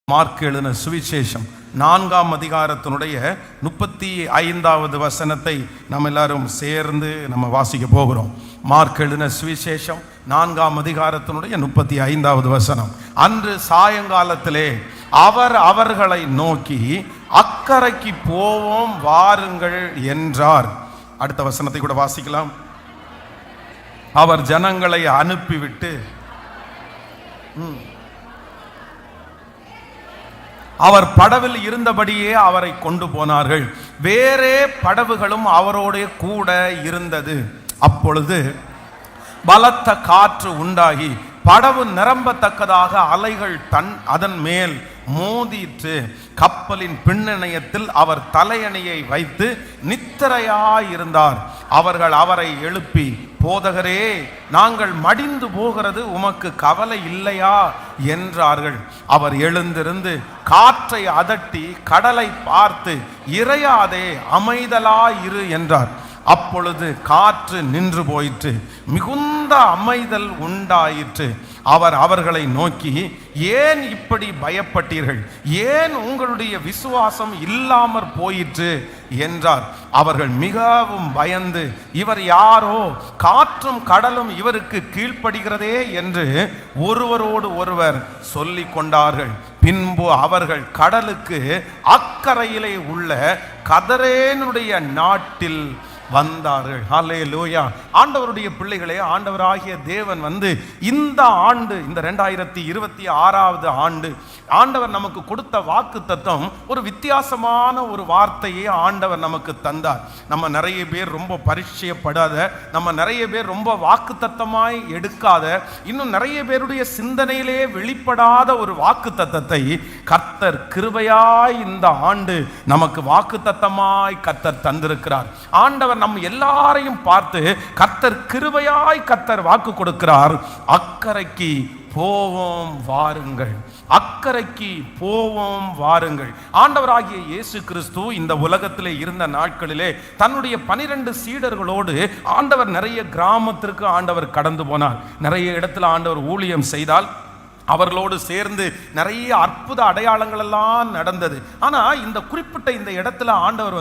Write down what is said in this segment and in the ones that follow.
Mark எழுதின சுவிசேஷம் 4ஆம் அதிகாரத்தினுடைய 35வது வசனத்தை நம்ம எல்லாரும் சேர்ந்து நம்ம வாசிக்க போகிறோம். மார்க் எழுதின சுவிசேஷம் 4ஆம் அதிகாரத்தினுடைய 35வது வசனம். அன்று சாயங்காலத்திலே அவர் அவர்களை நோக்கி, அக்கரைக்கு போவோம் வாருங்கள் என்றார். அடுத்த வசனத்தை கூட வாசிக்கலாம். அவர் ஜனங்களை அனுப்பிவிட்டு அவர் படவில் இருந்தபடியே அவரை கொண்டு போனார்கள். வேறே படவுகளும் அவரோட கூட இருந்தது. அப்பொழுது பலத்த காற்று உண்டாகி படவு நிரம்பத்தக்கதாக அலைகள் அதன் மேல் மோதிற்று. கப்பலின் பின்னணியத்தில் அவர் தலையணையை வைத்து நித்திரையாயிருந்தார். அவர்கள் அவரை எழுப்பி, போதகரே, நாங்கள் மடிந்து போகிறது, உமக்கு கவலை இல்லையா என்றார்கள். அவர் எழுந்திருந்து காற்றை அதட்டி கடலை பார்த்து, இறையாதே, அமைதலாயிரு என்றார். அப்பொழுது காற்று நின்று போயிற்று, மிகுந்த அமைதல் உண்டாயிற்று. அவர் அவர்களை நோக்கி, ஏன் இப்படி பயப்பட்டீர்கள்? ஏன் உங்களுடைய விசுவாசம் இல்லாமற் போயிற்று என்றார். அவர்கள் மிகவும் பயந்து, இவர் யாரோ, காற்றும் கடலும் இவருக்கு கீழ்ப்படுகிறதே என்று ஒருவரோடு ஒருவர் சொல்லிக் கொண்டார்கள். பின்பு அவர்கள் கடலுக்கு அக்கரையிலே உள்ள கதரேனுடைய நாட்டில் வந்தார்கள். ஹல்லேலூயா. ஆண்டவருடைய பிள்ளைகளே, ஆண்டவராகிய தேவன் இந்த ஆண்டு, இந்த 2026வது ஆண்டு, ஆண்டவர் நமக்கு கொடுத்த வாக்கு தத்தம் ஒரு வித்தியாசமான ஒரு வார்த்தையை ஆண்டவர் நமக்கு தந்தார். நம்ம நிறைய பேர் ரொம்ப பரிச்சயப்படாத, நம்ம நிறைய பேர் ரொம்ப வாக்கு தத்தமாய் எடுக்காத, இன்னும் நிறைய பேருடைய சிந்தனையிலே வெளிப்படாத ஒரு வாக்கு தத்தத்தை கர்த்தர் கிருபையாய் இந்த ஆண்டு நமக்கு வாக்கு தத்தமாய் கர்த்தர் தந்திருக்கிறார். ஆண்டவர் நம்ம எல்லாரையும் பார்த்து கர்த்தர் கிருபையாய் கர்த்தர் வாக்கு கொடுக்கிறார். அக்கரைக்கு போவோம் வாருங்கள், அக்கரைக்கு போவோம் வாருங்கள். ஆண்டவராகிய இயேசு கிறிஸ்து இந்த உலகத்திலே இருந்த நாட்களிலே தன்னுடைய 12 சீடர்களோடு ஆண்டவர் நிறைய கிராமத்திற்கு ஆண்டவர் கடந்து போனார். நிறைய இடத்துல ஆண்டவர் ஊழியம் செய்தால் அவர்களோடு சேர்ந்து நிறைய அற்புத அடையாளங்கள் எல்லாம் நடந்தது. ஆனால் இந்த குறிப்பிட்ட இந்த இடத்துல ஆண்டவர்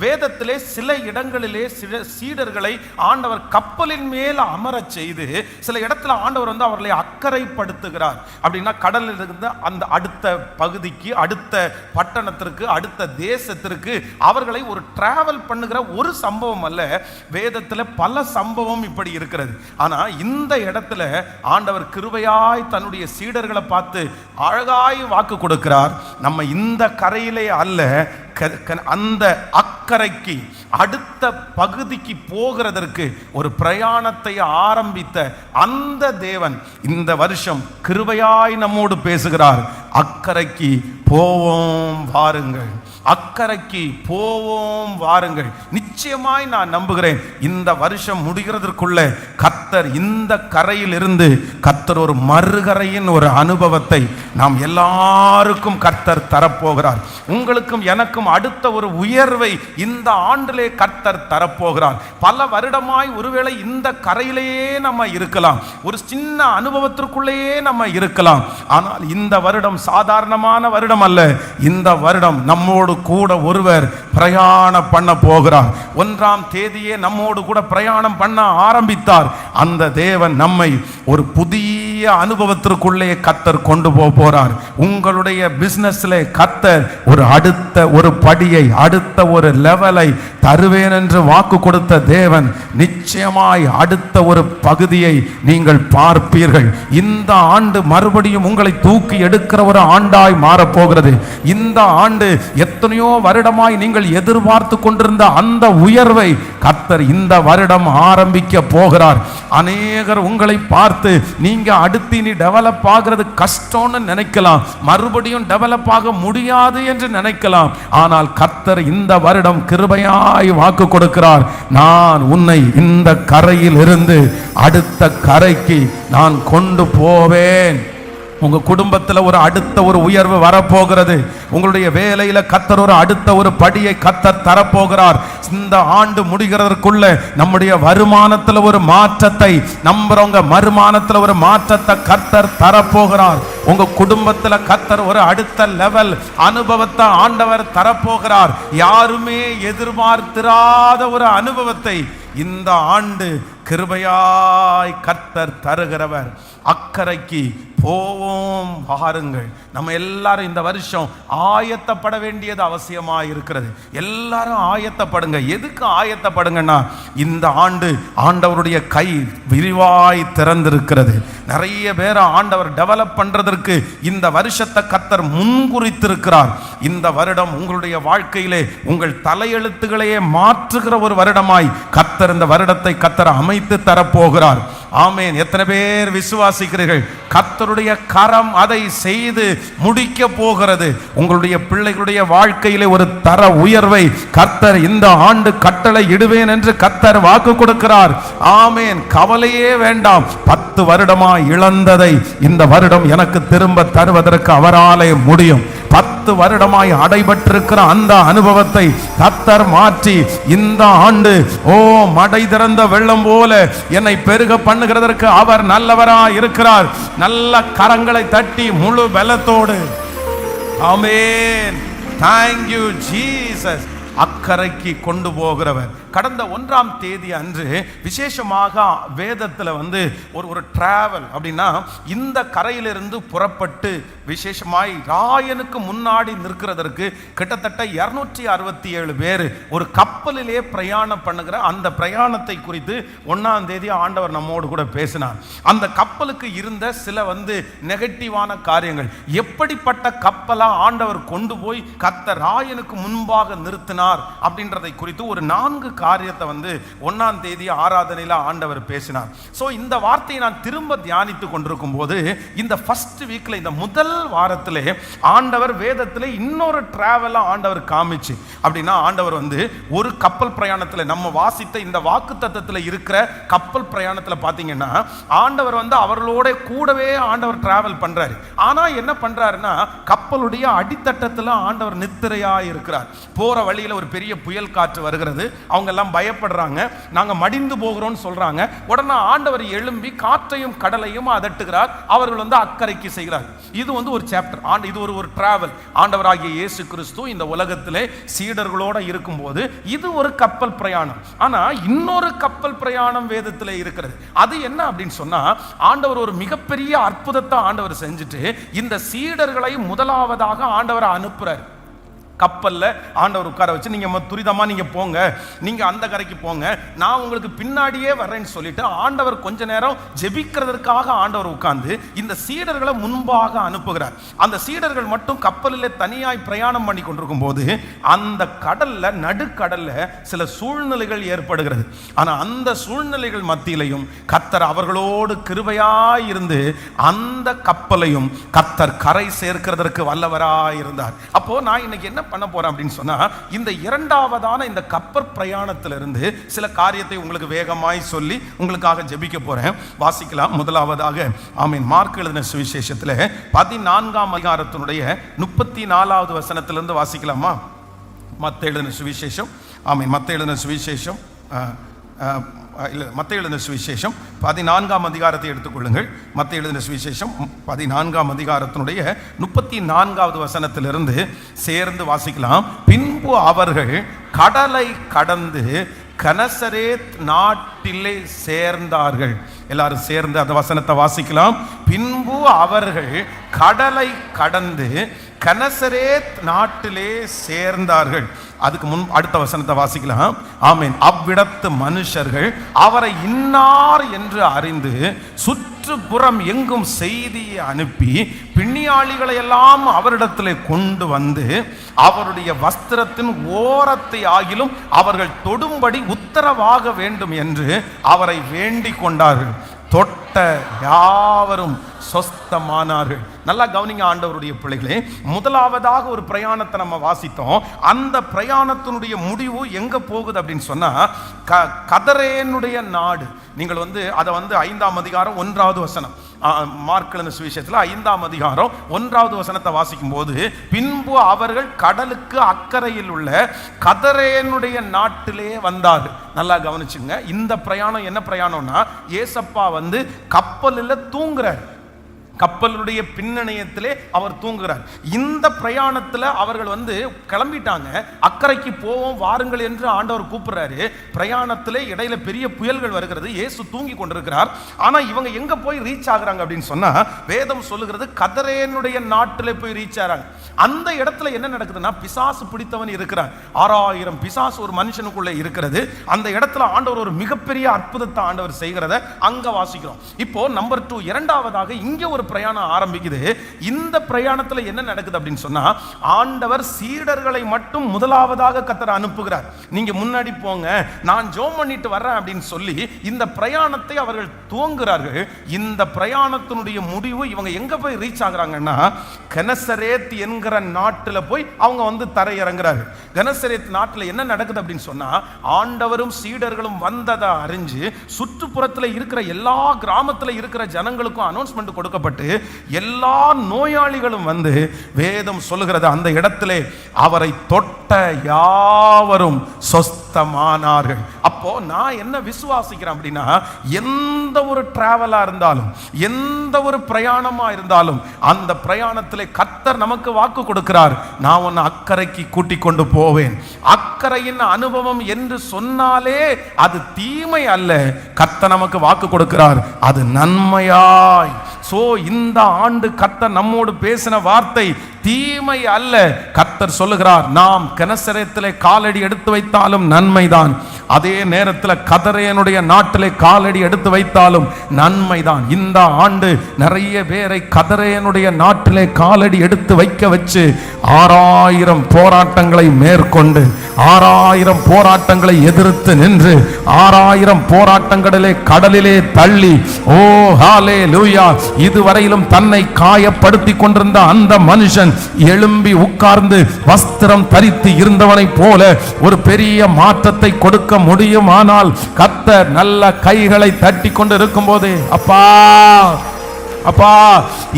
வேதத்திலே சில இடங்களிலே சில சீடர்களை ஆண்டவர் கப்பலின் மேல் அமரச் செய்து சில இடத்துல ஆண்டவர் அவர்களை அக்கறைப்படுத்துகிறார். அப்படின்னா கடலில் இருந்து அந்த அடுத்த பகுதிக்கு, அடுத்த பட்டணத்திற்கு, அடுத்த தேசத்திற்கு அவர்களை ஒரு டிராவல் பண்ணுகிற ஒரு சம்பவம் அல்ல, வேதத்தில் பல சம்பவம் இப்படி இருக்கிறது. ஆனால் இந்த இடத்துல ஆண்டவர் கிருபையாய் தன்னுடைய சீடர்களை பார்த்து அழகாய் வாக்கு கொடுக்கிறார். நம்ம இந்த கரையிலே அல்ல, அந்த அக்கரைக்கு அடுத்த பகுதிக்கு போகிறதற்கு ஒரு பிரயாணத்தை ஆரம்பித்த அந்த தேவன் இந்த வருஷம் கிருபையாய் நம்மோடு பேசுகிறார். அக்கரைக்கு போவோம் வாருங்கள், அக்கரைக்கு போவோம் வாருங்கள். நிச்சயமாய் நான் நம்புகிறேன், இந்த வருஷம் முடிகிறதற்குள்ள கர்த்தர் இந்த கரையில் இருந்து கர்த்தர் ஒரு மறுகரையின் ஒரு அனுபவத்தை நாம் எல்லாருக்கும் கர்த்தர் தரப்போகிறார். உங்களுக்கும் எனக்கும் அடுத்த ஒரு உயர்வை இந்த ஆண்டிலே கர்த்தர் தரப்போகிறார். பல வருடமாய் ஒருவேளை இந்த கரையிலேயே நம்ம இருக்கலாம், ஒரு சின்ன அனுபவத்திற்குள்ளேயே நம்ம இருக்கலாம். ஆனால் இந்த வருடம் சாதாரணமான வருடம் அல்ல. இந்த வருடம் நம்மோடு கூட ஒருவர் பிரயாணம் பண்ண போகிறார். 1ஆம் தேதியே நம்மோடு கூட பிரயாணம் பண்ண ஆரம்பித்தார். அந்த தேவன் நம்மை ஒரு புதிய அனுபவத்திற்குள்ளே கர்த்தர் கொண்டு போகிறார். உங்களுடைய பிசினஸ்ல கர்த்தர் ஒரு அடுத்த ஒரு படியை, அடுத்த ஒரு லெவலை தருவேன் என்று வாக்கு கொடுத்த தேவன் நிச்சயமாய் அடுத்த ஒரு பகுதியை நீங்கள் பார்ப்பீர்கள். இந்த ஆண்டு மறுபடியும் உங்களை தூக்கி எடுக்கிற ஒரு ஆண்டாய் மாறப்போகிறது. இந்த ஆண்டு எத்தனையோ வருடமாய் நீங்கள் எதிர்பார்த்து கொண்டிருந்த அந்த உயர்வை கர்த்தர் இந்த வருடம் ஆரம்பிக்க போகிறார். அநேகர் உங்களை பார்த்து நீங்க அடுத்து நீ டெவலப் ஆகிறது கஷ்டம்னு நினைக்கலாம், மறுபடியும் டெவலப் ஆக முடியாது என்று நினைக்கலாம். ஆனால் கர்த்தர் இந்த வருடம் கிருபையாய் வாக்கு கொடுக்கிறார். நான் உன்னை இந்த கரையில் இருந்து அடுத்த கரைக்கு நான் கொண்டு போவேன். உங்க குடும்பத்தில் ஒரு அடுத்த ஒரு உயர்வு வரப்போகிறது. உங்களுடைய வேலையில கர்த்தர் ஒரு அடுத்த ஒரு படியை கர்த்தர் தரப்போகிறார். இந்த ஆண்டு முடிகிறதற்குள்ள நம்முடைய வருமானத்தில் ஒரு மாற்றத்தை நம்புறவங்க, வருமானத்தில் ஒரு மாற்றத்தை கர்த்தர் தரப்போகிறார். உங்க குடும்பத்துல கர்த்தர் ஒரு அடுத்த லெவல் அனுபவத்தை ஆண்டவர் தரப்போகிறார். யாருமே எதிர்பார்த்திராத ஒரு அனுபவத்தை இந்த ஆண்டு கிருபையாய் கர்த்தர் தருகிறவர். அக்கறைக்கு போவோம் வாருங்கள். நம்ம எல்லாரும் இந்த வருஷம் ஆயத்தப்பட வேண்டியது அவசியமாக இருக்கிறது. எல்லாரும் ஆயத்தப்படுங்க. எதுக்கு ஆயத்தப்படுங்கன்னா, இந்த ஆண்டு ஆண்டவருடைய கை விரிவாய் திறந்திருக்கிறது. நிறைய பேரை ஆண்டவர் டெவலப் பண்றதற்கு இந்த வருஷத்தை கர்த்தர் முன்குறித்திருக்கிறார். இந்த வருடம் உங்களுடைய வாழ்க்கையிலே உங்கள் தலையெழுத்துக்களையே மாற்றுகிற ஒரு வருடமாய் கர்த்தர் இந்த வருடத்தை கர்த்தர் அமைத்து தரப்போகிறார். ஆமேன். எத்தனை பேர் விசுவாசிக்கிறீர்கள்? கர்த்தருடைய கரம் அதை செய்து முடிக்க போகிறது. உங்களுடைய பிள்ளைகளுடைய வாழ்க்கையிலே ஒரு தர உயர்வை கர்த்தர் இந்த ஆண்டு கட்டளை இடுவேன் என்று கர்த்தர் வாக்கு கொடுக்கிறார். ஆமேன். கவலையே வேண்டாம். 10 வருடமா இழந்ததை இந்த வருடம் எனக்கு திரும்ப தருவதற்கு அவராலே முடியும். 10 வருடமாய் அடைபட்டிருக்கிற அந்த அனுபவத்தை கர்த்தர் மாற்றி இந்த ஆண்டு மடை திறந்த வெள்ளம் போல என்னை பெருக பண்ணுகிறதற்கு அவர் நல்லவராய் இருக்கிறார். நல்ல கரங்களை தட்டி முழு பலத்தோடு ஆமென். Thank you Jesus. அக்கறைக்கு கொண்டு போகிறவர். கடந்த 1ஆம் தேதி அன்று விசேஷமாக வேதத்தில் ஒரு டிராவல் அப்படின்னா, இந்த கரையிலிருந்து புறப்பட்டு விசேஷமாய் ராயனுக்கு முன்னாடி நிற்கிறதற்கு கிட்டத்தட்ட 267 பேர் ஒரு கப்பலிலே பிரயாணம் பண்ணுகிற அந்த பிரயாணத்தை குறித்து 1ஆம் தேதி ஆண்டவர் நம்மோடு கூட பேசினார். அந்த கப்பலுக்கு இருந்த சில நெகட்டிவான காரியங்கள், எப்படிப்பட்ட கப்பலா ஆண்டவர் கொண்டு போய் கர்த்தர் ராயனுக்கு முன்பாக நிறுத்தினார் அப்படின்றதை குறித்து ஒரு 4 காரியத்தை 1ஆம் தேதி ஆராதனையில ஆண்டவர் பேசினார். சோ இந்த வார்த்தையை நான் திரும்ப தியானித்து கொண்டிருக்கும் போது, இந்த ஃபர்ஸ்ட் வீக்ல, இந்த முதல் வாரத்திலே ஆண்டவர் வேதத்திலே இன்னொரு டிராவலா ஆண்டவர் காமிச்சு. அப்படின்னா ஆண்டவர் ஒரு கப்பல் பிரயாணத்துல, நம்ம வாசித்த இந்த வாக்குத்தத்தத்துல இருக்கிற கப்பல் பிரயாணத்துல பாத்தீங்கன்னா, ஆண்டவர் அவர்களோட கூடவே ஆண்டவர் டிராவல் பண்றாரு. ஆனா என்ன பண்றாருன்னா, கப்பலுடைய அடித்தட்டத்துல ஆண்டவர் நித்திரையா இருக்கிறார். போற வழியில ஒரு பெரிய புயல் காற்று வருகிறது. அவங்க எல்லாம் பயப்படுறாங்க. நாங்க மடிந்து போகிறோம்னு சொல்றாங்க. உடனே ஆண்டவர் எழும்பி காற்றையும் கடலையும் அதட்டுகிறார். அவர்கள் அக்கறைக்கு செய்கிறார். இது ஒரு சாப்டர். இது ஒரு டிராவல். ஆண்டவராகிய இயேசு கிறிஸ்து இந்த உலகத்திலே சீடர்களோட இருக்கும்போது இது ஒரு கப்பல் பிரயாணம். ஆனா இன்னொரு கப்பல் பிரயாணம் வேதத்திலே இருக்கிறது. அது என்ன அப்படின்னு சொன்னா, ஆண்டவர் ஒரு மிகப்பெரிய அற்புதத்தை ஆண்டவர் செஞ்சுட்டு இந்த சீடர்களை முதலாவதாக ஆண்டவர் அனுப்புறார். கப்பல்ல ஆண்டவர் உட்கார வச்சு, நீங்க துரிதமா நீங்க போங்க, நீங்க அந்த கரைக்கு போங்க, நான் உங்களுக்கு பின்னாடியே வரேன்னு சொல்லிட்டு ஆண்டவர் கொஞ்ச நேரம் ஜெபிக்கிறதற்காக ஆண்டவர் உட்கார்ந்து இந்த சீடர்களை முன்பாக அனுப்புகிறார். அந்த சீடர்கள் மட்டும் கப்பலில் தனியாய் பிரயாணம் பண்ணி கொண்டிருக்கும் போது அந்த கடல்ல, நடுக்கடல்ல சில சூழ்நிலைகள் ஏற்படுகிறது. ஆனா அந்த சூழ்நிலைகள் மத்தியிலையும் கர்த்தர் அவர்களோடு கிருபையாய் இருந்து அந்த கப்பலையும் கர்த்தர் கரை சேர்க்கிறதற்கு வல்லவராய் இருந்தார். அப்போ நான் இன்னைக்கு என்ன பண்ண போறேன் அப்படின்னு சொன்னா, இந்த இரண்டாவதான இந்த கப்பல் பிரயாணத்திலிருந்து சில காரியத்தை உங்களுக்கு வேகமாய் சொல்லி உங்களுக்காக ஜெபிக்க போறேன். வாசிக்கலாம். முதலாவதாக ஆமீன், மார்க் எழுதின சுவிசேஷத்துல 14ஆம் அதிகாரத்தினுடைய 34வது வசனத்திலிருந்து வாசிக்கலாமா? மத்தேயு எழுதின சுவிசேஷம், ஆமீன், மத்தேயு எழுதின சுவிசேஷம், மத்தேயு எழுதின சுவிசேஷம் 14ஆம் அதிகாரத்தை எடுத்துக்கொள்ளுங்கள். மத்தேயு எழுதின சுவிசேஷம் 14ஆம் அதிகாரத்தினுடைய 34வது வசனத்திலிருந்து சேர்ந்து வாசிக்கலாம். பின்பு அவர்கள் கடலை கடந்து கனசரேத் நாட்டிலே சேர்ந்தார்கள். எல்லாரும் சேர்ந்து அந்த வசனத்தை வாசிக்கலாம். பின்பு அவர்கள் கடலை கடந்து கனசரேத் நாட்டிலே சேர்ந்தார்கள். அதுக்கு முன் அடுத்த வசனத்தை வாசிக்கலாம். ஆமென். அவ்விடத்து மனுஷர்கள் அவரை இன்னார் என்று அறிந்து சுற்றுப்புறம் எங்கும் செய்தியை அனுப்பி பிணியாளிகளை எல்லாம் அவரிடத்திலே கொண்டு வந்து அவருடைய வஸ்திரத்தின் ஓரத்தை ஆகிலும் அவர்கள் தொடும்படி உத்தரவாக வேண்டும் என்று அவரை வேண்டிக் கொண்டார்கள். தொட்ட யாவரும் சொஸ்தமானார்கள். நல்லா கவனிங்க ஆண்டவருடைய பிள்ளைகளே. முதலாவதாக ஒரு பிரயாணத்தை நம்ம வாசித்தோம். அந்த பிரயாணத்தினுடைய முடிவு எங்க போகுது அப்படின்னு சொன்னா, கதரேனுடைய நாடு. நீங்கள் அதை 5ஆம் அதிகாரம் 1வது வசனம், மார்க் எழுதின சுவிசேஷத்துல 5ஆம் அதிகாரம் 1வது வசனத்தை வாசிக்கும் போது, பின்பு அவர்கள் கடலுக்கு அக்கறையில் உள்ள கதரேனுடைய நாட்டிலே வந்தார்கள். நல்லா கவனிச்சுங்க. இந்த பிரயாணம் என்ன பிரயாணம்னா, ஏசப்பா கப்பலில் தூங்குறார். கப்பலுடைய பின்னணியத்திலே அவர் தூங்குகிறார். இந்த பிரயாணத்தில் அவர்கள் கிளம்பிட்டாங்க. அக்கறைக்கு போவோம் வாருங்கள் என்று ஆண்டவர் கூப்பிடுறாரு. பிரயாணத்திலே இடையில பெரிய புயல்கள் வருகிறது. இயேசு தூங்கி கொண்டிருக்கிறார். ஆனா இவங்க எங்க போய் ரீச் ஆகுறாங்க அப்படின்னு சொன்னா, வேதம் சொல்லுகிறது கதரேனுடைய நாட்டிலே போய் ரீச் ஆகிறாங்க. அந்த இடத்துல என்ன நடக்குதுன்னா, பிசாசு பிடித்தவன் இருக்கிறான். 6000 பிசாசு ஒரு மனுஷனுக்குள்ளே இருக்கிறது. அந்த இடத்துல ஆண்டவர் ஒரு மிகப்பெரிய அற்புதத்தை ஆண்டவர் செய்கிறத அங்க வாசிக்கிறோம். இப்போ நம்பர் 2, இரண்டாவதாக இங்க ஒரு பிரயாணம் ஆரம்பிக்குது. இந்த பிரயாணத்துல என்ன நடக்குது அப்படின்னு சொன்னா, ஆண்டவர் சீடர்களை மட்டும் முதலாவதாக கர்த்தர் அனுப்புகிறார். நீங்க முன்னாடி போங்க, நான் ஜெபம் பண்ணிட்டு வர்றேன் அப்படின்னு சொல்லி இந்த பிரயாணத்தை அவர்கள் துவங்குகிறார்கள். இந்த பிரயாணத்தினுடைய முடிவு இவங்க எங்க போய் ரீச் ஆகுறாங்கன்னா, கெனசரேத் என்கிற நாட்டில் போய் அவங்க தரையிறங்குறார்கள். கெனசரேத் நாட்டில் என்ன நடக்குது அப்படின்னு சொன்னா, ஆண்டவரும் சீடர்களும் வந்ததை அறிஞ்சு சுற்றுப்புறத்தில் இருக்கிற எல்லா கிராமத்தில் இருக்கிற ஜனங்களுக்கும் அனௌன்ஸ்மெண்ட் கொடுக்கப்பட்டு எல்லா நோயாளிகளும் வேதம் சொல்லுகிறது அந்த இடத்திலே அவரை தொட்ட யாவரும் சொஸ்தமானார்கள். அப்போ நான் என்ன விசுவாசிக்கிறேன் அப்படின்னா, எந்த ஒரு டிராவலா இருந்தாலும், எந்த ஒரு பிரயாணமா இருந்தாலும், அந்த பிரயாணத்திலே கர்த்தர் நமக்கு வாக்கு கொடுக்கிறார், நான் உன்னை அக்கறைக்கு கூட்டிக் கொண்டு போவேன். அக்கறையின் அனுபவம் என்று சொன்னாலே அது தீமை அல்ல. கர்த்தர் நமக்கு வாக்கு கொடுக்கிறார், அது நன்மையாய். சோ இந்த ஆண்டு கர்த்தர் நம்மோடு பேசின வார்த்தை தீமை அல்ல. கர்த்தர் சொல்லுகிறார், நாம் கெனசரேத்திலே காலடி எடுத்து வைத்தாலும் நன்மைதான், அதே நேரத்தில் கதரேனுடைய நாட்டிலே காலடி எடுத்து வைத்தாலும் நன்மைதான். இந்த ஆண்டு நிறைய பேரை கதரேனுடைய நாட்டிலே காலடி எடுத்து வைக்க வச்சு 6000 போராட்டங்களை மேற்கொண்டு 6000 போராட்டங்களை எதிர்த்து நின்று 6000 போராட்டங்களிலே கடலிலே தள்ளி, ஓ ஹல்லேலூயா, இதுவரையிலும் தன்னை காயப்படுத்தி கொண்டிருந்த அந்த மனுஷன் எழும்பி உட்கார்ந்து வஸ்திரம் தரித்து இருந்தவனை போல ஒரு பெரிய மாற்றத்தை கொடுக்க முடியுமானால், கர்த்தர் நல்ல கைகளை தட்டி கொண்டு இருக்கும் போது, அப்பா அப்பா,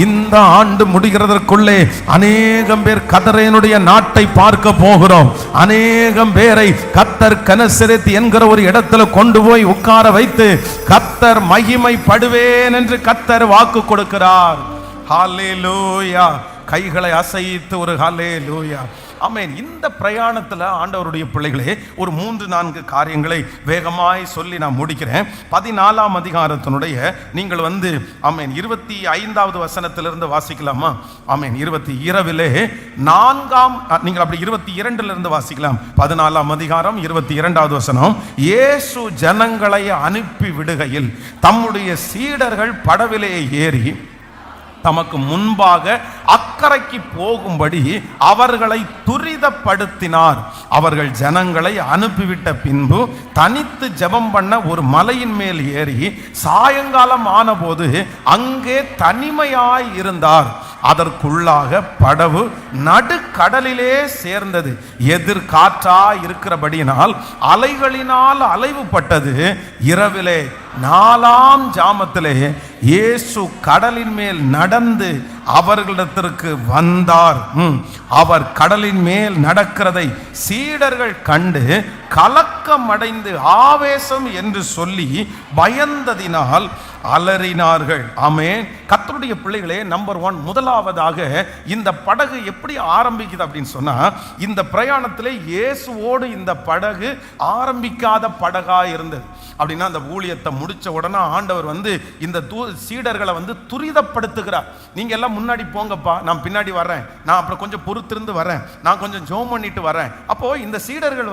இந்த ஆண்டு முடிகிறதற்குள்ளே அநேகம் பேர் கதரேனுடைய நாட்டை பார்க்க போகிறோம். அநேகம் பேரை கர்த்தர் கெனசரேத் என்கிற ஒரு இடத்துல கொண்டு போய் உட்கார வைத்து கர்த்தர் மகிமைப்படுவேன் என்று கர்த்தர் வாக்கு கொடுக்கிறார். ஹல்லேலூயா. கைகளை அசைத்து ஒரு ஹல்லேலூயா. ஆமென். இந்த பிரயாணத்தில் ஆண்டவருடைய பிள்ளைகளே ஒரு 3-4 காரியங்களை வேகமாய் சொல்லி நான் முடிக்கிறேன். 14ஆம் அதிகாரத்தினுடைய நீங்கள் ஆமென் 25வது வசனத்திலிருந்து வாசிக்கலாமா? ஆமென். இரவிலே 4ஆம் நீங்கள் அப்படி 22லிருந்து வாசிக்கலாம். 14ஆம் அதிகாரம் 22வது வசனம். இயேசு ஜனங்களை அனுப்பி விடுகையில் தம்முடைய சீடர்கள் படவிலே ஏறி தமக்கு முன்பாக அக்கறைக்கு போகும்படி அவர்களை துரிதப்படுத்தினார். அவர்கள் ஜனங்களை அனுப்பிவிட்ட பின்பு தனித்து ஜெபம் பண்ண ஒரு மலையின் மேல் ஏறி சாயங்காலம் ஆனபோது அங்கே தனிமையாய் இருந்தார். அதற்குள்ளாக படவு நடுக்கடலிலே சேர்ந்தது. எதிர்காற்றா இருக்கிறபடியினால் அலைகளினால் அலைவுபட்டது. இரவிலே 4ஆம் ஜாமத்திலே இயேசு கடலின் மேல் நடந்து அவர்களிடத்திற்கு வந்தார். அவர் கடலின் மேல் நடக்கிறதை சீடர்கள் கண்டு கலக்கமடைந்து ஆவேசம் என்று சொல்லி பயந்ததினால் அலறினார்கள். ஆமென். கர்த்தருடைய பிள்ளைகளே, நம்பர் 1, முதலாவதாக இந்த படகு எப்படி ஆரம்பிக்குது அப்படின்னு சொன்னா, இந்த பிரயாணத்திலே இயேசுவோடு இந்த படகு ஆரம்பிக்காத படகா இருந்தது. அப்படின்னா அந்த ஊழியத்தை முடிச்ச உடனே ஆண்டவர் இந்த சீடர்களை துரிதப்படுத்துகிறார். நீங்க எல்லாம் முன்னாடி போங்கப்பா, நான் பின்னாடி வர்றேன், நான் அப்புறம் கொஞ்சம் பொறுத்திருந்து வரேன், நான் கொஞ்சம் ஜெபம் பண்ணிட்டு வரேன். அப்போ இந்த சீடர்கள்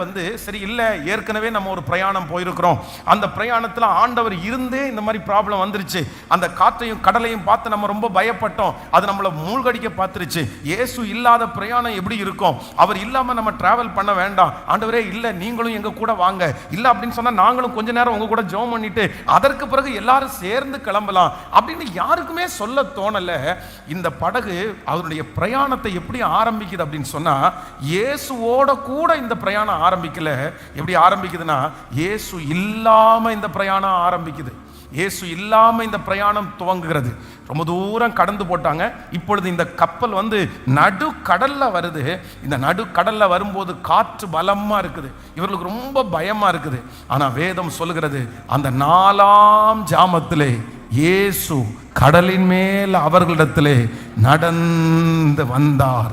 சரி இல்ல, ஏற்கனவே நம்ம ஒரு பிரயாணம் போயிருக்கிறோம், அந்த பிரயாணத்தில் ஆண்டவர் இருந்தே இந்த மாதிரி ப்ராப்ளம் வந்துருச்சு, அந்த காற்றையும் கடலையும் பார்த்து நம்ம ரொம்ப பயப்பட்டோம், அது நம்மளை மூழ்கடிக்க பார்த்துருச்சு. இயேசு இல்லாத பிரயாணம் எப்படி இருக்கும்? அவர் இல்லாம நம்ம டிராவல் பண்ண வேண்டாம். ஆண்டவரே இல்ல, நீங்களும் எங்க கூட வாங்க, இல்ல அப்படின்னு சொன்னா நாங்களும் கொஞ்ச நேரம் உங்க கூட ஜெபம் பண்ணிட்டு அதற்கு பிறகு எல்லாரும் சேர்ந்து கிளம்பலாம் அப்படின்னு யாருக்குமே சொல்ல தோணல. இந்த படகு அவருடைய பிரயாணத்தை எப்படி ஆரம்பிக்குது அப்படின்னு சொன்னா, இயேசுவோட கூட இந்த பிரயாணம் ஆரம்பிக்கல. எப்படி ஆரம்பிக்குதுன்னா, இயேசு இல்லாம இந்த பிரயாணம் ஆரம்பிக்குது. இயேசு இல்லாம இந்த பிரயாணம் துவங்குகிறது. ரொம்ப தூரம் கடந்து போட்டாங்க. இப்பொழுது இந்த கப்பல் நடுக்கடல்ல வருது. இந்த நடுக்கடல்ல வரும்போது காற்று பலமா இருக்குது. இவர்களுக்கு ரொம்ப பயமா இருக்குது. ஆனா வேதம் சொல்லுகிறது, அந்த 4ஆம் ஜாமத்திலே இயேசு கடலின் மேல் அவர்களிடத்திலே நடந்து வந்தார்.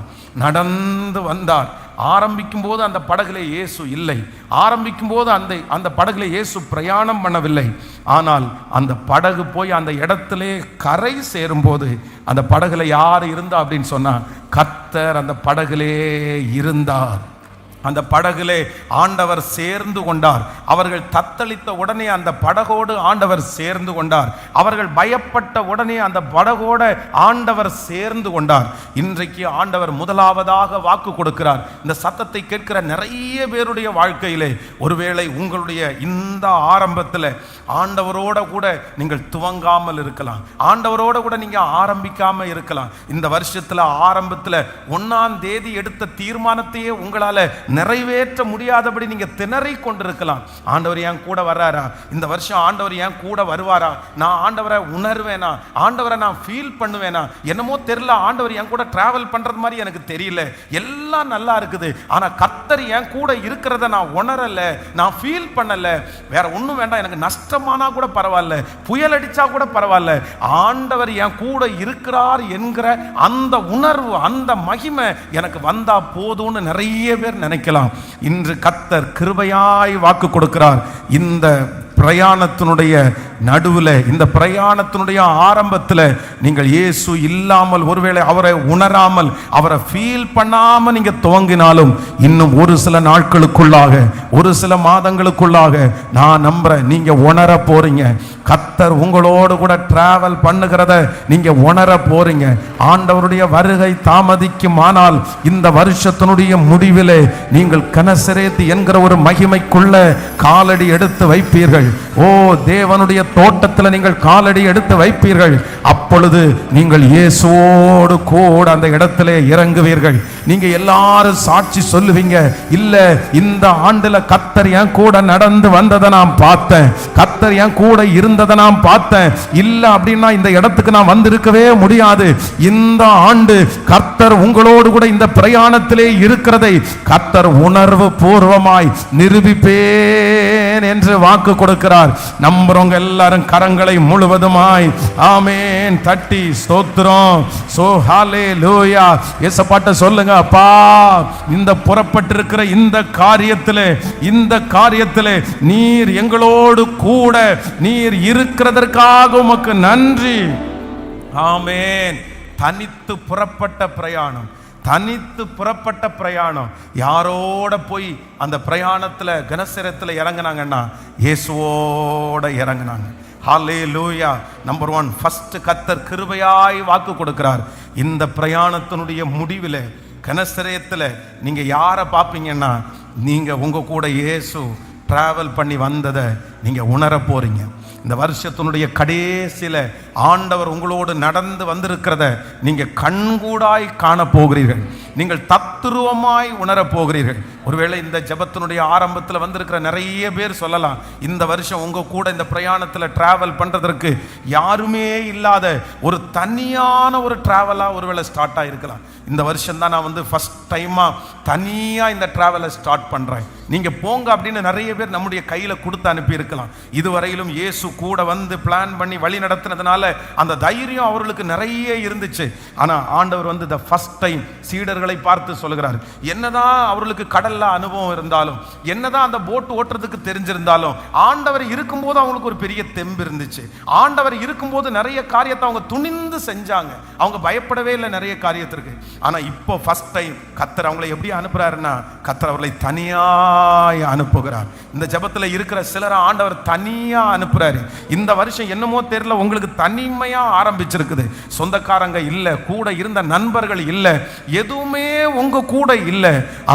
ஆரம்பிக்கும் போது அந்த படகுல இயேசு இல்லை. ஆரம்பிக்கும் போது அந்த படகுல இயேசு பிரயாணம் பண்ணவில்லை. ஆனால் அந்த படகு போய் அந்த இடத்திலே கரை சேரும்போது அந்த படகுல யார் இருந்தா அப்படின்னு சொன்னா, கர்த்தர் அந்த படகுலே இருந்தார். அந்த படகுலே ஆண்டவர் சேர்ந்து கொண்டார். அவர்கள் தத்தளித்த உடனே அந்த படகோடு ஆண்டவர் சேர்ந்து கொண்டார். அவர்கள் பயப்பட்ட உடனே அந்த படகோட ஆண்டவர் சேர்ந்து கொண்டார். இன்றைக்கு ஆண்டவர் முதலாவதாக வாக்கு கொடுக்கிறார். இந்த சத்தத்தை கேட்கிற நிறைய பேருடைய வாழ்க்கையிலே ஒருவேளை உங்களுடைய இந்த ஆரம்பத்தில் ஆண்டவரோட கூட நீங்கள் துவங்காமல் இருக்கலாம். ஆண்டவரோட கூட நீங்க ஆரம்பிக்காம இருக்கலாம். இந்த வருஷத்துல ஆரம்பத்தில் 1ஆம் தேதி எடுத்த தீர்மானத்தையே உங்களால நிறைவேற்ற முடியாதபடி நீங்க திணறி கொண்டிருக்கலாம். ஆண்டவர் என் கூட வர்றாரா? இந்த வருஷம் ஆண்டவர் என் கூட வருவாரா? நான் ஆண்டவரை உணர்வேனா? ஆண்டவரை நான் ஃபீல் பண்ணுவேனா? என்னமோ தெரியல, ஆண்டவர் என் கூட டிராவல் பண்றது மாதிரி எனக்கு தெரியல. எல்லாம் நல்லா இருக்குது, ஆனா கர்த்தர் என் கூட இருக்கிறத நான் உணரல, நான் ஃபீல் பண்ணல. வேற ஒண்ணும் வேண்டாம், எனக்கு நஷ்டமானா கூட பரவாயில்ல, புயல் அடிச்சா கூட பரவாயில்ல, ஆண்டவர் என் கூட இருக்கிறார் என்கிற அந்த உணர்வு, அந்த மகிமை எனக்கு வந்தா போதும்னு நிறைய பேர் நினைக்கலாம். இன்று கர்த்தர் கிருபையாய் வாக்கு கொடுக்கிறார். இந்த பிரயாணத்தினுடைய நடுவில், இந்த பிரயாணத்தினுடைய ஆரம்பத்தில் நீங்கள் இயேசு இல்லாமல், ஒருவேளை அவரை உணராமல், அவரை ஃபீல் பண்ணாம நீங்க துவங்கினாலும் இன்னும் ஒரு சில நாட்களுக்குள்ளாக, ஒரு சில மாதங்களுக்குள்ளாக நான் நம்புறேன் நீங்க உணர போறீங்க. கர்த்தர் உங்களோடு கூட டிராவல் பண்ணுகிறத நீங்க உணர போறீங்க. ஆண்டவருடைய வருகை தாமதிக்கும், ஆனால் இந்த வருஷத்தினுடைய முடிவிலே நீங்கள் கனசரேத் என்கிற ஒரு மகிமைக்குள்ள காலடி எடுத்து வைப்பீர்கள். ஓ, தேவனுடைய தோட்டத்தில் நீங்கள் காலடி எடுத்து வைப்பீர்கள். அப்பொழுது நீங்கள் இயேசுவோடு கூட அந்த இடத்திலே இறங்குவீர்கள். நீங்க எல்லாரும் சாட்சி சொல்லுவீங்க, இல்ல இந்த ஆண்டுல கர்த்தர் என் கூட நடந்து வந்ததை நான் பார்த்தேன், கர்த்தர் என் கூட இருந்ததை நான் பார்த்தேன். இல்ல அப்படின்னா இந்த இடத்துக்கு நான் வந்திருக்கவே முடியாது. இந்த ஆண்டு கர்த்தர் உங்களோடு கூட இந்த பிரயாணத்திலே இருக்கிறதை கர்த்தர் உணர்வு பூர்வமாய் நிரூபிப்பேன் என்று வாக்கு கொடுக்கிறார். நம்புறவங்க எல்லாரும் கரங்களை முழுவதுமாய் ஆமென் தட்டி ஸ்தோத்திரம். சோ ஹalleluya. இயேசுப்பாட்ட சொல்லுங்க, அப்பா இந்த புறப்பட்டிருக்கிற இந்த காரியத்திலே நீர் எங்களோடு கூட நீர் இருக்கிறதற்காக உமக்கு நன்றி. ஆமென். தனித்து புறப்பட்ட பிரயாணம், யாரோட போய் அந்த பிரயாணத்தில் கனசரத்தில் இறங்கினாங்கன்னா இயேசுவோட இறங்கினாங்க. ஹல்லேலூயா. நம்பர் 1, ஃபர்ஸ்ட் கர்த்தர் கிருபையாய் வாக்கு கொடுக்கிறார். இந்த பிரயாணத்தினுடைய முடிவில் கனசரேத்தில் நீங்க யாரை பார்ப்பீங்கன்னா, நீங்க உங்க கூட இயேசு டிராவல் பண்ணி வந்ததை நீங்க உணர போறீங்க. இந்த வருஷத்தினுடைய கடைசியில ஆண்டவர் உங்களோடு நடந்து வந்திருக்கிறத நீங்க கண்கூடாய் காண போகிறீர்கள். நீங்கள் தத்துருவமாய் உணர போகிறீர்கள். ஒருவேளை இந்த ஜெபத்தினுடைய ஆரம்பத்தில் வந்திருக்கிற நிறைய பேர் சொல்லலாம், இந்த வருஷம் உங்க கூட இந்த பிரயாணத்தில் டிராவல் பண்றதற்கு யாருமே இல்லாத ஒரு தனியான ஒரு டிராவலா ஒருவேளை ஸ்டார்ட் ஆயிருக்கலாம். இந்த வருஷம் தான் நான் ஃபர்ஸ்ட் டைமா தனியா இந்த டிராவலை ஸ்டார்ட் பண்றேன், நீங்க போங்க அப்படின்னு நிறைய பேர் நம்முடைய கையில கொடுத்து அனுப்பி இருக்கலாம். இதுவரையிலும் இயேசு கூட வந்து பிளான் பண்ணி வழி நடத்தினதுனால அந்த தைரியம் அவர்களுக்கு நிறைய இருந்துச்சு. ஆனா ஆண்டவர் the ஃபர்ஸ்ட் டைம் சீடர்களை பார்த்து சொல்கிறார், என்னதான் அவர்களுக்கு கடல்ல அனுபவம் இருந்தாலும், என்னதான் அந்த போட் ஓட்டுறதுக்கு தெரிஞ்சிருந்தாலும், ஆண்டவர் இருக்கும்போது அவங்களுக்கு ஒரு பெரிய தெம்பு இருந்துச்சு. ஆண்டவர் இருக்கும்போது நிறைய காரியத்தை அவங்க துணிந்து செஞ்சாங்க. அவங்க பயப்படவே இல்லை நிறைய காரியத்திற்கு. ஆனா இப்போ ஃபர்ஸ்ட் டைம் கர்த்தர் அவங்களை எப்படி அனுப்புறாருன்னா, கர்த்தர் அவர்களை தனியாய் அனுப்புகிறார். இந்த ஜெபத்துல இருக்கிற சிலரை ஆண்டவர் தனியா அனுப்புறாரு. இந்த வருஷம் என்னமோ தெரியல, உங்களுக்கு தனிமையா ஆரம்பிச்சிருக்குது. சொந்தக்காரங்க இல்ல, கூட இருந்த நண்பர்கள் இல்ல, எதுவுமே உங்க கூட இல்ல.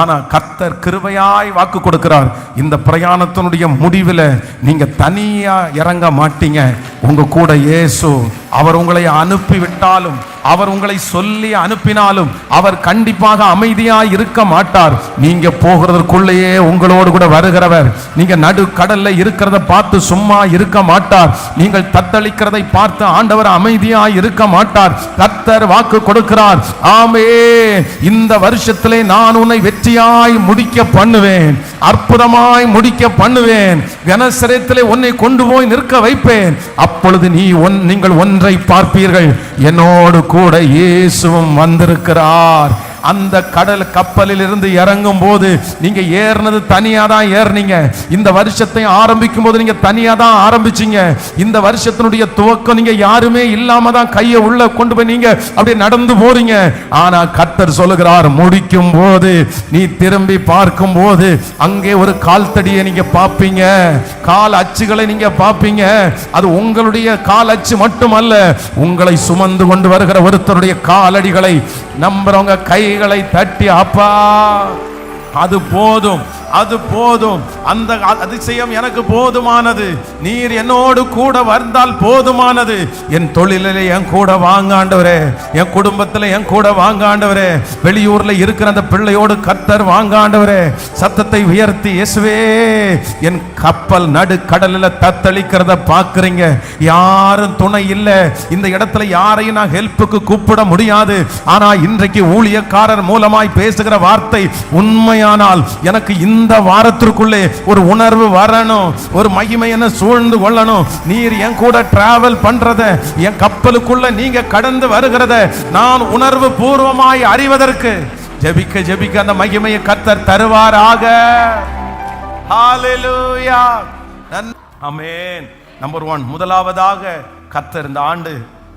ஆனா கர்த்தர் கிருபையாய் வாக்கு கொடுக்கிறார், இந்த பிரயாணத்தினுடைய முடிவில் நீங்க தனியா இறங்க மாட்டீங்க. உங்க கூட இயேசு, அவர் உங்களை அனுப்பி விட்டாலும், அவர் உங்களை சொல்லி அனுப்பினாலும் அவர் கண்டிப்பாக அமைதியாய் இருக்க மாட்டார். நீங்க போகிறதற்குள்ளேயே உங்களோடு கூட வருகிறவர். நீங்க நடு கடல்ல இருக்கிறத பார்த்து சும்மா இருக்க மாட்டார். நீங்கள் தத்தளிக்கிறதை பார்த்து ஆண்டவர் அமைதியாய் இருக்க மாட்டார். கர்த்தர் வாக்கு கொடுக்கிறார், ஆமென், இந்த வருஷத்திலே நான் உன்னை வெற்றியாய் முடிக்க பண்ணுவேன், அற்புதமாய் முடிக்க பண்ணுவேன். கனசரத்திலே உன்னை கொண்டு போய் நிற்க வைப்பேன். அப்பொழுது நீங்கள் ஒன்றை பார்ப்பீர்கள், என்னோடு கூட இயேசுவும் வந்திருக்கிறார். அந்த கடல் கப்பலில் இருந்து இறங்கும் போது நீங்க ஏறினது தனியா தான் ஏறினீங்க. இந்த வருஷத்தை ஆரம்பிக்கும் போது நீங்க தனியா தான் ஆரம்பிச்சீங்க. இந்த வருஷத்தினுடைய துவக்கம் நீங்க யாருமே இல்லாம தான் கையை உள்ள கொண்டு போய் நீங்க அப்படியே நடந்து போறீங்க. ஆனா கர்த்தர் சொல்லுகிறார், முடிக்கும் போது நீ திரும்பி பார்க்கும் போது அங்கே ஒரு கால் தடியை நீங்க பார்ப்பீங்க, கால் அச்சுகளை நீங்க பார்ப்பீங்க. அது உங்களுடைய கால் அச்சு மட்டுமல்ல, உங்களை சுமந்து கொண்டு வருகிற ஒருத்தருடைய காலடிகளை நம்புறவங்க கைகளை தட்டி, அப்பா அது போதும், அது போதும், அந்த அதிசயம் எனக்கு போதுமானது, நீர் என்னோடு கூட வந்தால் போதுமானது, என் தொழிலிலே என் கூட வாங்க ஆண்டவரே, என் குடும்பத்தில் என் கூட வாங்க ஆண்டவரே, வெளியூர்ல இருக்கிற அந்த பிள்ளையோடு கர்த்தர் வாங்க ஆண்டவரே. சத்தத்தை உயர்த்தி, இயேசுவே, என் கப்பல் நடு கடலில் தத்தளிக்கிறத பார்க்குறீங்க, யாரும் துணை இல்லை, இந்த இடத்துல யாரையும் நான் ஹெல்ப்புக்கு கூப்பிட முடியாது. ஆனா இன்றைக்கு ஊழியக்காரர் மூலமாய் பேசுகிற வார்த்தை உண்மையானால் எனக்கு இந்த வாரத்திற்குள்ளே ஒரு உணர்வு வரணும், ஒரு மகிமை என்ன சூழ்ந்து கொள்ளணும். நீர் என் கூட டிராவல் பண்றத, என் கப்பலுக்குள்ள நீங்க கடந்து வருகிறத நான் உணர்வு பூர்வமாய் அறிவதற்கு ஜெபிக்க ஜெபிக்க அந்த மகிமையை கர்த்தர் தருவாராக. ஹalleluya, ஆமென். நம்பர் 1, முதலாவதாக கர்த்தர் இந்த ஆண்டு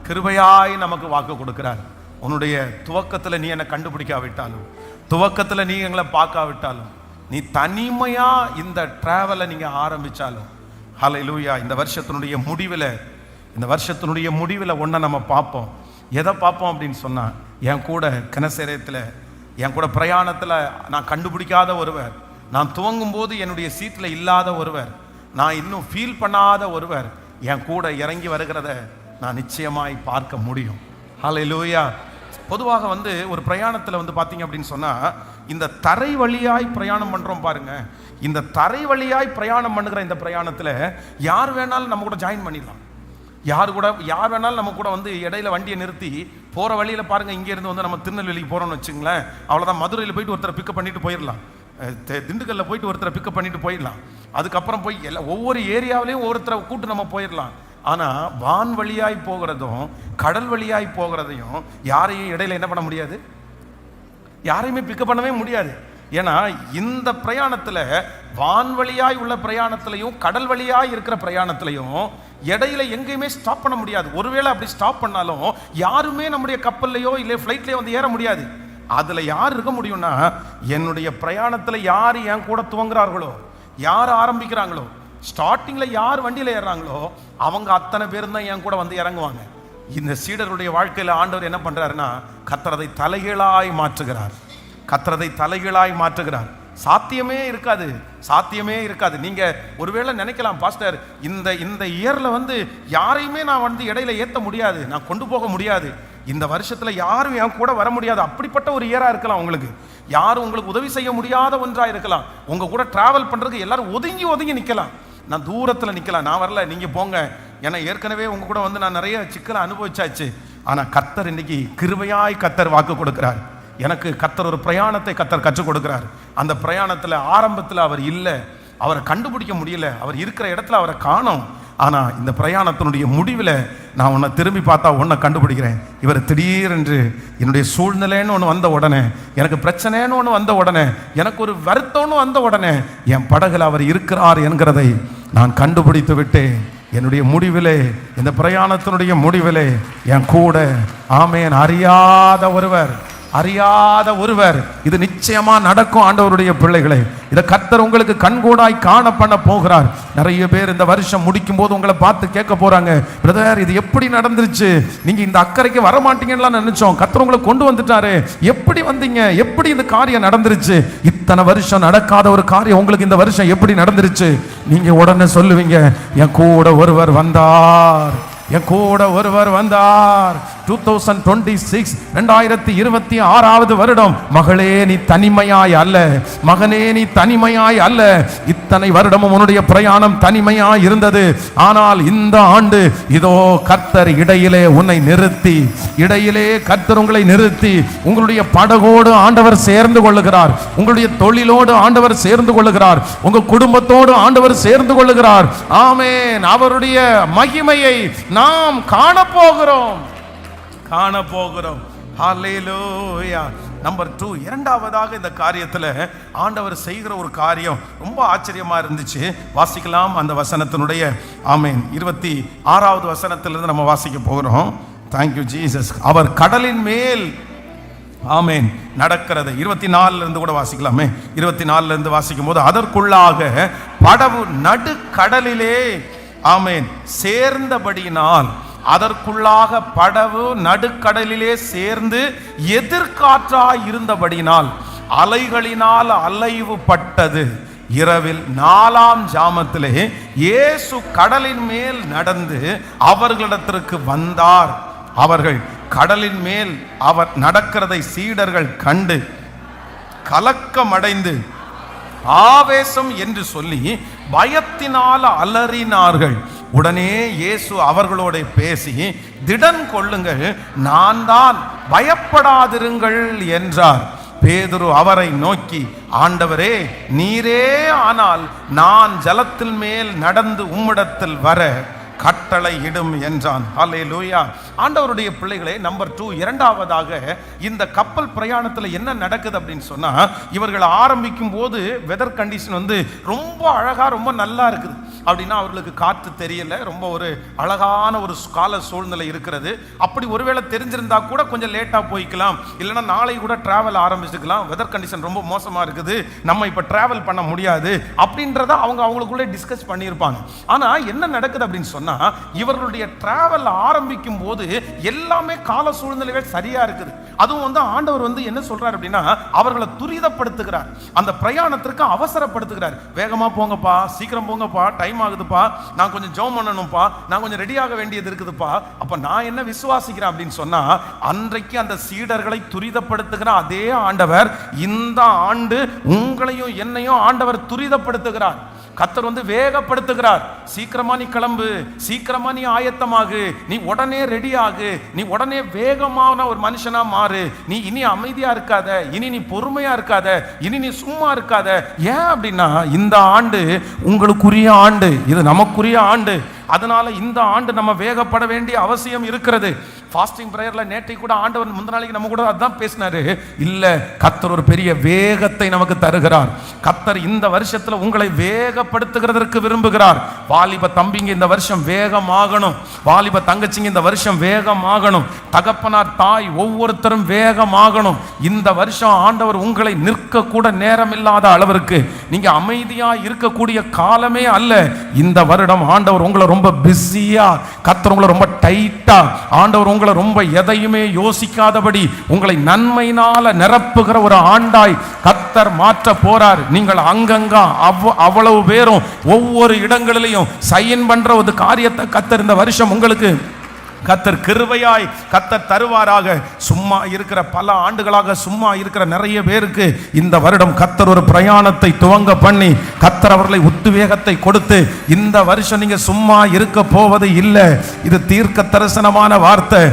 கிருபையாய் நமக்கு வாக்கு கொடுக்கிறார். உன்னுடைய துவக்கத்துல நீ என்ன கண்டுபிடிக்காவிட்டாலும், துவக்கத்துல நீ எங்களை பார்க்காவிட்டாலும், நீ தனிமையா இந்த டிராவலை நீங்க ஆரம்பிச்சாலும், ஹல்லேலூயா, இந்த வருஷத்தினுடைய முடிவில் ஒன்றை நம்ம பார்ப்போம். எதை பார்ப்போம் அப்படின்னு சொன்னா, என் கூட கனசரத்தில் என் கூட பிரயாணத்தில் நான் கண்டுபிடிக்காத ஒருவர், நான் துவங்கும் போது என்னுடைய சீட்டில் இல்லாத ஒருவர், நான் இன்னும் ஃபீல் பண்ணாத ஒருவர் என் கூட இறங்கி வருகிறத நான் நிச்சயமாய் பார்க்க முடியும். ஹல்லேலூயா. பொதுவாக ஒரு பிரயாணத்தில் பார்த்தீங்க அப்படின்னு சொன்னால், இந்த தரை வழியாய் பிரயாணம் பண்ணுறோம் பாருங்க, இந்த தரை வழியாய் பிரயாணம் பண்ணுகிற இந்த பிரயாணத்தில் யார் வேணாலும் நம்ம கூட ஜாயின் பண்ணிடலாம். யார் வேணாலும் நம்ம கூட இடையில வண்டியை நிறுத்தி போகிற வழியில் பாருங்கள், இங்கேருந்து நம்ம திருநெல்வேலிக்கு போகிறோம்னு வச்சுங்களேன், அவ்வளோதான், மதுரையில் போயிட்டு ஒருத்தரை பிக்கப் பண்ணிட்டு போயிடலாம், திண்டுக்கல்ல போயிட்டு ஒருத்தரை பிக்கப் பண்ணிட்டு போயிடலாம், அதுக்கப்புறம் போய் ஒவ்வொரு ஏரியாவிலையும் ஒவ்வொருத்தரை கூட்டு நம்ம போயிடலாம். ஆனால் வான் வழியாய் போகிறதும் கடல் வழியாய் போகிறதையும் யாரையும் இடையில என்ன பண்ண முடியாது, யாரையுமே பிக்கப் பண்ணவே முடியாது. ஏன்னா இந்த பிரயாணத்தில் வான் வழியாய் உள்ள பிரயாணத்திலையும் கடல் வழியாய் இருக்கிற பிரயாணத்திலையும் இடையில எங்கேயுமே ஸ்டாப் பண்ண முடியாது. ஒருவேளை அப்படி ஸ்டாப் பண்ணாலும் யாருமே நம்முடைய கப்பல்லையோ இல்லை ஃப்ளைட்லையோ ஏற முடியாது. அதில் யார் இருக்க முடியும்னா, என்னுடைய பிரயாணத்தில் யார் என் கூட துவங்குறார்களோ, யார் ஆரம்பிக்கிறாங்களோ, ஸ்டார்டிங்கில் யார் வண்டியில் ஏறுறாங்களோ அவங்க அத்தனை பேரும் தான் என் கூட இறங்குவாங்க. இந்த சீடருடைய வாழ்க்கையில் ஆண்டவர் என்ன பண்ணுறாருன்னா, கர்த்தரை தலைகீழாய் மாற்றுகிறார், கர்த்தரை தலைகீழாய் மாற்றுகிறார். சாத்தியமே இருக்காது. நீங்கள் ஒருவேளை நினைக்கலாம், பாஸ்டர் இந்த இயரில் யாரையுமே நான் இடையில ஏற்ற முடியாது, நான் கொண்டு போக முடியாது, இந்த வருஷத்தில் யாரும் என் கூட வர முடியாது, அப்படிப்பட்ட ஒரு இயராக இருக்கலாம் உங்களுக்கு. யாரும் உங்களுக்கு உதவி செய்ய முடியாத ஒன்றாக இருக்கலாம். உங்கள் கூட டிராவல் பண்ணுறதுக்கு எல்லாரும் ஒதுங்கி நிற்கலாம். நான் தூரத்தில் நிற்கலாம், நான் வரல, நீங்கள் போங்க, ஏன்னா ஏற்கனவே உங்கள் கூட நான் நிறைய சிக்கலை அனுபவிச்சாச்சு. ஆனால் கர்த்தர் இன்னைக்கு கிருபையாய் கர்த்தர் வாக்கு கொடுக்கிறார். எனக்கு கர்த்தர் ஒரு பிரயாணத்தை கர்த்தர் கற்றுக் கொடுக்கிறார். அந்த பிரயாணத்தில் ஆரம்பத்தில் அவர் இல்லை, அவரை கண்டுபிடிக்க முடியல, அவர் இருக்கிற இடத்துல அவரை காணோம். ஆனால் இந்த பிரயாணத்தினுடைய முடிவில் நான் உன்னை திரும்பி பார்த்தா உன்னை கண்டுபிடிக்கிறேன். இவர் திடீரென்று என்னுடைய சூழ்நிலைன்னு ஒன்று வந்த உடனே, எனக்கு பிரச்சனைன்னு ஒன்று வந்த உடனே, எனக்கு ஒரு வருத்தம்னு வந்த உடனே என் படகுல அவர் இருக்கிறார் என்கிறதை நான் கண்டுபிடித்து விட்டேன். என்னுடைய முடிவிலே, இந்த பிரயாணத்தினுடைய முடிவிலே என் கூட, ஆமேன், அறியாத ஒருவர், இது நிச்சயமா நடக்கும் ஆண்டவருடைய பிள்ளைகளே. இதை கர்த்தர் உங்களுக்கு கண்கூடாய் காண பண்ண போகிறார். நிறைய பேர் இந்த வருஷம் முடிக்கும் போது உங்களை பார்த்து கேட்க போறாங்க, பிரதர் இது எப்படி நடந்துருச்சு, நீங்க இந்த அக்கறைக்கு வர மாட்டீங்கன்னு நினைச்சோம், கர்த்தர் உங்களை கொண்டு வந்துட்டாரு, எப்படி வந்தீங்க, எப்படி இந்த காரியம் நடந்துருச்சு, இத்தனை வருஷம் நடக்காத ஒரு காரியம் உங்களுக்கு இந்த வருஷம் எப்படி நடந்துருச்சு. நீங்க உடனே சொல்லுவீங்க, என் கூட ஒருவர் வந்தார், என் கூட ஒருவர் வந்தார். 2026 2026 வருடம். மகளே நீ தனிமையாய் அல்ல, மகனே நீ தனிமையாய் அல்ல. இத்தனை வருடமும் உன்னுடைய பிரயாணம் தனிமையாய் இருந்தது. ஆனால் இந்த ஆண்டு இதோ கர்த்தர் இடையிலே உன்னை நிறுத்தி, இடையிலே கர்த்தர் உங்களை நிறுத்தி உங்களுடைய படகோடு ஆண்டவர் சேர்ந்து கொள்ளுகிறார். உங்களுடைய தொழிலோடு ஆண்டவர் சேர்ந்து கொள்ளுகிறார். உங்க குடும்பத்தோடு ஆண்டவர் சேர்ந்து கொள்ளுகிறார். ஆமென். அவருடைய மகிமையை நாம் காணப்போகிறோம். ஹல்லேலூயா. நம்பர் 2, இரண்டாவதாக இந்த காரியத்தில் ஆண்டவர் செய்கிற ஒரு காரியம் ரொம்ப ஆச்சரியமா இருந்துச்சு. வாசிக்கலாம் அந்த வசனத்தினுடைய ஆமென் 26வது வசனத்திலிருந்து நம்ம வாசிக்க போகிறோம். Thank you Jesus. அவர் கடலின் மேல் ஆமென் நடக்கிறது. 24 இருந்து கூட வாசிக்கலாமே. 24 இருந்து வாசிக்கும் போது, அதற்குள்ளாக படவு நடுக்கடலிலே ஆமென் சேர்ந்தபடியினால், அதற்குள்ளாக படவு நடுக்கடலிலே சேர்ந்து எதிர்காற்றாய் இருந்தபடினால் அலைகளினால் அலைவு பட்டது. இரவில் 4ஆம் ஜாமத்திலே இயேசு கடலின் மேல் நடந்து அவர்களிடத்திற்கு வந்தார். அவர்கள் கடலின் மேல் அவர் நடக்கிறதை சீடர்கள் கண்டு கலக்கமடைந்து ஆவேசம் என்று சொல்லி பயத்தினால் அலறினார்கள். உடனே இயேசு அவர்களோட பேசி, திடன் கொள்ளுங்கள், நான் தான், பயப்படாதிருங்கள் என்றார். பேதுரு அவரை நோக்கி, ஆண்டவரே, நீரே ஆனால் நான் ஜலத்தில் மேல் நடந்து உம்மிடத்தில் வர கட்டளை இடும் என்றான். ஹல்லேலூயா. ஆண்டவருடைய பிள்ளைகளே, நம்பர் 2, இரண்டாவதாக இந்த கப்பல் பிரயாணத்தில் என்ன நடக்குது அப்படின்னு சொன்னா, இவர்கள் ஆரம்பிக்கும் போது வெதர் கண்டிஷன் ரொம்ப அழகா, ரொம்ப நல்லா இருக்குது. அப்படின்னா அவர்களுக்கு காற்று தெரியல, ரொம்ப ஒரு அழகான ஒரு கால சூழ்நிலை இருக்கிறது. அப்படி ஒருவேளை தெரிஞ்சிருந்தா கூட கொஞ்சம் லேட்டா போய்க்கலாம், இல்லைன்னா நாளை கூட டிராவல் ஆரம்பிச்சுக்கலாம். வெதர் கண்டிஷன் ரொம்ப மோசமா இருக்குது, நம்ம இப்ப டிராவல் பண்ண முடியாது அப்படின்றத அவங்களுக்குள்ளே டிஸ்கஸ் பண்ணியிருப்பாங்க. ஆனா என்ன நடக்குது அப்படின்னு சொன்னா, இவர்களுடைய டிராவல் ஆரம்பிக்கும் போது எல்லாமே கால சூழ்நிலைகள் சரியா இருக்குது. அதுவும் ஆண்டவர் என்ன சொல்றாரு அப்படின்னா, அவர்களை துரிதப்படுத்துகிறார், அந்த பிரயாணத்திற்கு அவசரப்படுத்துகிறார். வேகமா போங்கப்பா, சீக்கிரம் போங்கப்பா, டைம் ஆகுதுப்பா, நான் கொஞ்சம் ஜெபம் பண்ணணும்ப்பா, நான் கொஞ்சம் ரெடியாக வேண்டியது இருக்குதுப்பா. அப்ப நான் என்ன விசுவாசிக்கிறேன் அப்படின்னு சொன்னா, அன்றைக்கு அந்த சீடர்களை துரிதப்படுத்துகிற அதே ஆண்டவர் இந்த ஆண்டு உங்களையும் என்னையும் ஆண்டவர் துரிதப்படுத்துகிறார். கர்த்தர் வேகப்படுத்துகிறார். சீக்கிரமா நீ கிளம்பு, சீக்கிரமா நீ ஆயத்தமாகு, நீ உடனே ரெடி ஆகு, நீ உடனே வேகமான ஒரு மனுஷனா மாறு. நீ இனி அமைதியா இருக்காத, இனி நீ பொறுமையா இருக்காத, இனி நீ சும்மா இருக்காத. ஏன் அப்படின்னா, இந்த ஆண்டு உங்களுக்குரிய ஆண்டு, இது நமக்குரிய ஆண்டு. அதனால இந்த ஆண்டு நம்ம வேகப்பட வேண்டிய அவசியம் இருக்கிறது. ஃபாஸ்டிங் பிரேயர்ல நேற்றை கூட ஆண்டவர் முந்த நாளைக்கு நம்ம கூட அதான் பேசினாரு. இல்ல, கர்த்தர் ஒரு பெரிய வேகத்தை நமக்கு தருகிறார். கர்த்தர் இந்த வருஷத்துல உங்களை வேகப்படுத்துகிறதற்கு விரும்புகிறார். வாலிப தம்பிங்க இந்த வருஷம் வேகமாகணும், வாலிப தங்கச்சிங்க இந்த வருஷம் வேகமாகணும், தகப்பனார் தாய் ஒவ்வொருத்தரும் வேகமாகணும். இந்த வருஷம் ஆண்டவர் உங்களை நிற்க கூட நேரம் இல்லாத அளவிற்கு, நீங்க அமைதியா இருக்கக்கூடிய காலமே அல்ல. இந்த வருடம் ஆண்டவர் உங்களை ரொம்ப பிஸியா, கர்த்தர் உங்களை ரொம்ப டைட்டா, ஆண்டவர் உங்களை ரொம்ப எதையுமே யோசிக்காதபடி உங்களை நன்மையினால நிரப்புகிற ஒரு ஆண்டாய் கர்த்தர் மாற்ற போறார். நீங்கள் அங்கங்க அவ்வளவு பேரும் ஒவ்வொரு இடங்களிலையும் சைன் பண்ற ஒரு காரியத்தை கர்த்தர் இந்த வருஷம் உங்களுக்கு கர்த்தர் கிருபையாய் கர்த்தர் தருவாராக. சும்மா இருக்கிற பல ஆண்டுகளாக சும்மா இருக்கிற நிறைய பேருக்கு இந்த வருடம் கர்த்தர் ஒரு பிரயாணத்தை துவங்க பண்ணி, கர்த்தர் அவர்களை உத்வேகத்தை கொடுத்து, இந்த வருஷம் நீங்க சும்மா இருக்க போவது இல்லை. இது தீர்க்க தரிசனமான வார்த்தை.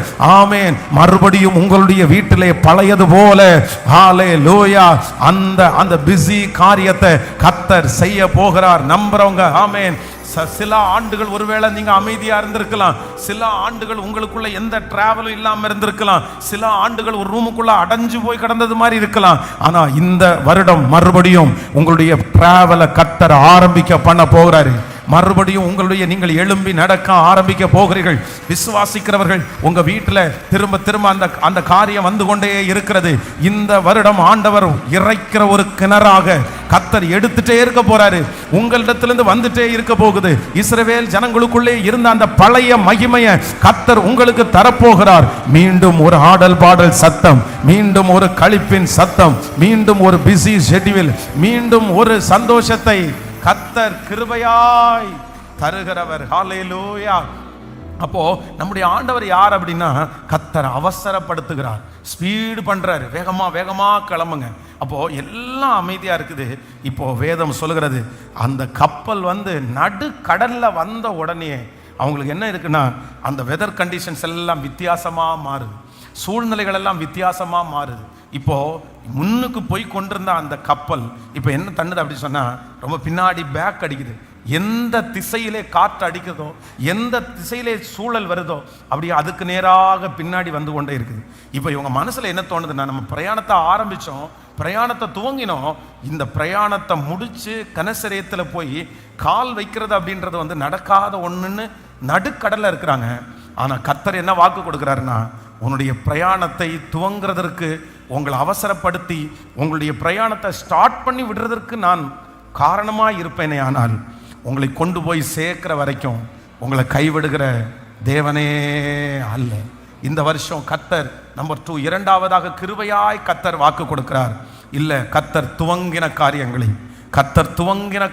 ஆமென். மறுபடியும் உங்களுடைய வீட்டிலே பழையது போல ஹல்லேலூயா அந்த பிஸி காரியத்தை கர்த்தர் செய்ய போகிறார். நம்புறவங்க ஆமென். சில ஆண்டுகள் ஒருவேளை நீங்க அமைதியா இருந்திருக்கலாம், சில ஆண்டுகள் உங்களுக்குள்ள எந்த டிராவலும் இல்லாம இருந்திருக்கலாம், சில ஆண்டுகள் ஒரு ரூமுக்குள்ள அடைஞ்சு போய் கிடந்தது மாதிரி இருக்கலாம். ஆனா இந்த வருடம் மறுபடியும் உங்களுடைய டிராவலை கர்த்தர் ஆரம்பிக்க பண்ண போகிறாரு. மறுபடியும் உங்களுடைய நீங்கள் எழும்பி நடக்க ஆரம்பிக்க போகிறீர்கள். விசுவாசிக்கிறவர்கள் உங்க வீட்டில் திரும்ப திரும்ப அந்த காரியம் வந்து கொண்டே இருக்கிறது. இந்த வருடம் ஆண்டவர் இறைக்கிற ஒரு கிணறாக கர்த்தர் எடுத்துட்டே இருக்க போறாரு. உங்களிடத்திலிருந்து வந்துட்டே இருக்க போகுது. இஸ்ரவேல் ஜனங்களுக்குள்ளே இருந்த அந்த பழைய மகிமையை கர்த்தர் உங்களுக்கு தரப்போகிறார். மீண்டும் ஒரு ஆடல் பாடல் சத்தம், மீண்டும் ஒரு களிப்பின் சத்தம், மீண்டும் ஒரு பிஸி ஷெட்யூல், மீண்டும் ஒரு சந்தோஷத்தை கர்த்தர் கிருபையாய் தருகிறவர். ஹல்லேலூயா. அப்போ நம்முடைய ஆண்டவர் யார் அப்படின்னா, கர்த்தர் அவசரப்படுத்துகிறார், ஸ்பீடு பண்றாரு, வேகமா வேகமா கிளம்புங்க. அப்போ எல்லாம் அமைதியா இருக்குது. இப்போ வேதம் சொல்லுகிறது, அந்த கப்பல் நடு கடல்ல வந்த உடனே அவங்களுக்கு என்ன இருக்குன்னா, அந்த வெதர் கண்டிஷன்ஸ் எல்லாம் வித்தியாசமா மாறுது, சூழ்நிலைகள் எல்லாம் வித்தியாசமா மாறுது. இப்போ முன்னுக்கு போய் கொண்டிருந்த அந்த கப்பல் இப்போ என்ன தண்ணுது அப்படி சொன்னா, ரொம்ப பின்னாடி பேக் அடிக்குது. எந்த திசையிலே காற்று அடிக்குதோ, எந்த திசையிலே சூழல் வருதோ, அப்படியே அதுக்கு நேராக பின்னாடி வந்து கொண்டே இருக்குது. இப்போ இவங்க மனசுல என்ன தோணுதுன்னா, நம்ம பிரயாணத்தை ஆரம்பிச்சோம், பிரயாணத்தை துவங்கினோம், இந்த பிரயாணத்தை முடிச்சு கனசரேத்தில் போய் கால் வைக்கிறது அப்படின்றது நடக்காத ஒண்ணுன்னு நடுக்கடல்ல இருக்கிறாங்க. ஆனா கர்த்தர் என்ன வாக்கு கொடுக்கிறாருன்னா, உன்னுடைய பிரயாணத்தை துவங்குறதற்கு உங்களை அவசரப்படுத்தி உங்களுடைய பிரயாணத்தை ஸ்டார்ட் பண்ணி விடுறதற்கு நான் காரணமாக இருப்பேனே, ஆனால் உங்களை கொண்டு போய் சேர்க்கிற வரைக்கும் உங்களை கைவிடுகிற தேவனே அல்ல. இந்த வருஷம் கர்த்தர் நம்பர் 2, இரண்டாவதாக கிருபையாய் கர்த்தர் வாக்கு கொடுக்கிறார். இல்லை, கர்த்தர் துவங்கின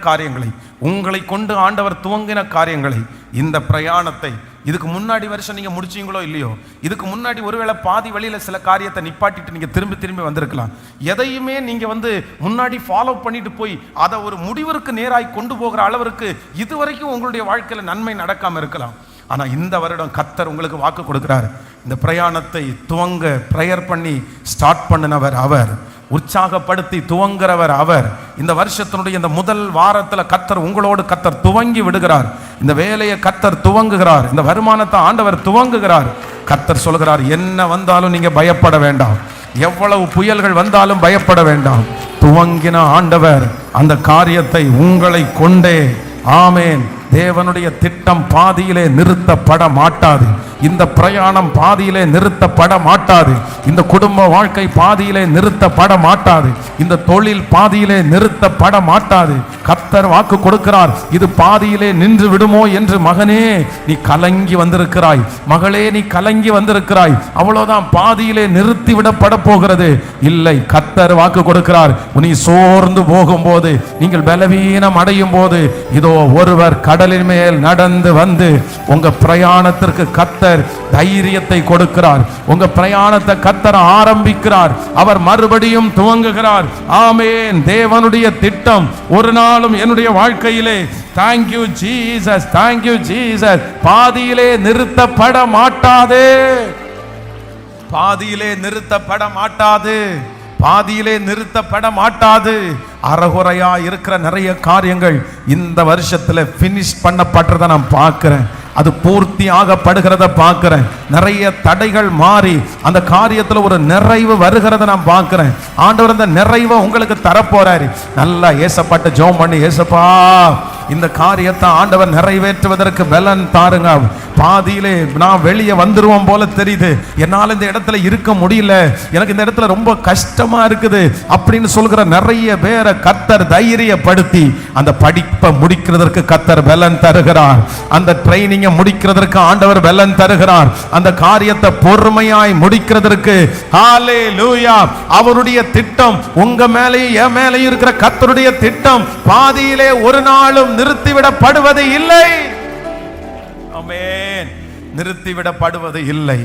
காரியங்களை உங்களை கொண்டு ஆண்டவர் துவங்கின காரியங்களை, இந்த பிரயாணத்தை இதுக்கு முன்னாடி வருஷம் நீங்க முடிச்சீங்களோ இல்லையோ, இதுக்கு முன்னாடி ஒருவேளை பாதி வழியில சில காரியத்தை நிப்பாட்டிட்டு நீங்க திரும்பி வந்திருக்கலாம். எதையுமே நீங்க முன்னாடி ஃபாலோ பண்ணிட்டு போய் அதை ஒரு முடிவிற்கு நேராய் கொண்டு போகிற அளவிற்கு இதுவரைக்கும் உங்களுடைய வாழ்க்கையில நன்மை நடக்காம இருக்கலாம். ஆனா இந்த வருடம் கர்த்தர் உங்களுக்கு வாக்கு கொடுக்கிறார். இந்த பிரயாணத்தை துவங்க பிரேயர் பண்ணி ஸ்டார்ட் பண்ணினவர் அவர், உற்சாகப்படுத்தி துவங்குறவர் அவர். இந்த வருஷத்தினுடைய இந்த முதல் வாரத்தில் கர்த்தர் உங்களோடு கர்த்தர் துவங்கி விடுகிறார். இந்த வேலையை கர்த்தர் துவங்குகிறார். இந்த வருமானத்தை ஆண்டவர் துவங்குகிறார். கர்த்தர் சொல்கிறார், என்ன வந்தாலும் நீங்க பயப்பட வேண்டாம், எவ்வளவு புயல்கள் வந்தாலும் பயப்பட வேண்டாம். துவங்கின ஆண்டவர் அந்த காரியத்தை உங்களை கொண்டே, ஆமேன், தேவனுடைய திட்டம் பாதியிலே நிறுத்தப்பட மாட்டாது. இந்த பிரயாணம் பாதியிலே நிறுத்தப்பட மாட்டாது. இந்த குடும்ப வாழ்க்கை பாதியிலே நிறுத்தப்பட மாட்டாது. இந்த தொழில் பாதியிலே நிறுத்தப்பட மாட்டாது. கர்த்தர் வாக்கு கொடுக்கிறார், இது பாதியிலே நின்று விடுமோ என்று. மகனே நீ கலங்கி வந்திருக்கிறாய், மகளே நீ கலங்கி வந்திருக்கிறாய், அவ்வளவுதான், பாதியிலே நிறுத்தி விடப்பட போகிறது. இல்லை, கர்த்தர் வாக்கு கொடுக்கிறார், நீ சோர்ந்து போகும்போது, நீங்கள் பலவீனம் அடையும் போது, இதோ ஒருவர் கடலின் மேல் நடந்து வந்து உங்க பிரயாணத்திற்கு கர்த்தர் தைரியத்தை கொடுக்கிறார். உங்க பிரயாணத்தை கர்த்தர் ஆரம்பிக்கிறார், அவர் மறுபடியும் துவங்குகிறார். ஆமென். தேவனுடைய திட்டம் ஒரு நாளும் என்னுடைய வாழ்க்கையிலே, தேங்க்யூ ஜீசஸ், தேங்க்யூ ஜீசஸ், பாதியிலே நிறுத்தப்பட மாட்டாது, பாதியிலே நிறுத்தப்பட மாட்டாது, பாதியிலே நிறுத்தப்பட மாட்டாது. அறகுறையா இருக்கிற நிறைய காரியங்கள் இந்த வருஷத்துல பினிஷ் பண்ணப்படுறத நான் பார்க்கிறேன், அது பூர்த்தி ஆகப்படுகிறத பார்க்கிறேன். நிறைய தடைகள் மாறி அந்த காரியத்தில் ஒரு நிறைவு வருகிறத நான் பார்க்கிறேன். ஆண்டவர் அந்த நிறைவை உங்களுக்கு தரப்போறாரு. நல்லா ஏசப்பாட்ட ஜெபம் பண்ணி, ஏசப்பா இந்த காரியத்தை ஆண்டவர் நிறைவேற்றுவதற்கு பலன் தாருங்க. பாதியிலே நான் வெளியே வந்துருவோம் போல தெரியுது, என்னால் இந்த இடத்துல இருக்க முடியல, எனக்கு இந்த இடத்துல ரொம்ப கஷ்டமா இருக்குது அப்படின்னு சொல்கிற நிறைய பேரை கர்த்தர் தைரியப்படுத்தி அந்த படிப்பை முடிக்கிறதற்கு கர்த்தர் பலன் தருகிறார். அந்த ட்ரைனிங்கை முடிக்கிறதற்கு ஆண்டவர் பலன் தருகிறார். அந்த காரியத்தை பொறுமையாய் முடிக்கிறதற்கு ஹல்லேலூயா. அவருடைய திட்டம் உங்க மேலேயும் என் மேலேயும் இருக்கிற கர்த்தருடைய திட்டம் பாதியிலே ஒரு நாளும் நிறுத்திவிடப்படுவது இல்லை. ஆமென். நிறுத்திவிடப்படுவது இல்லை.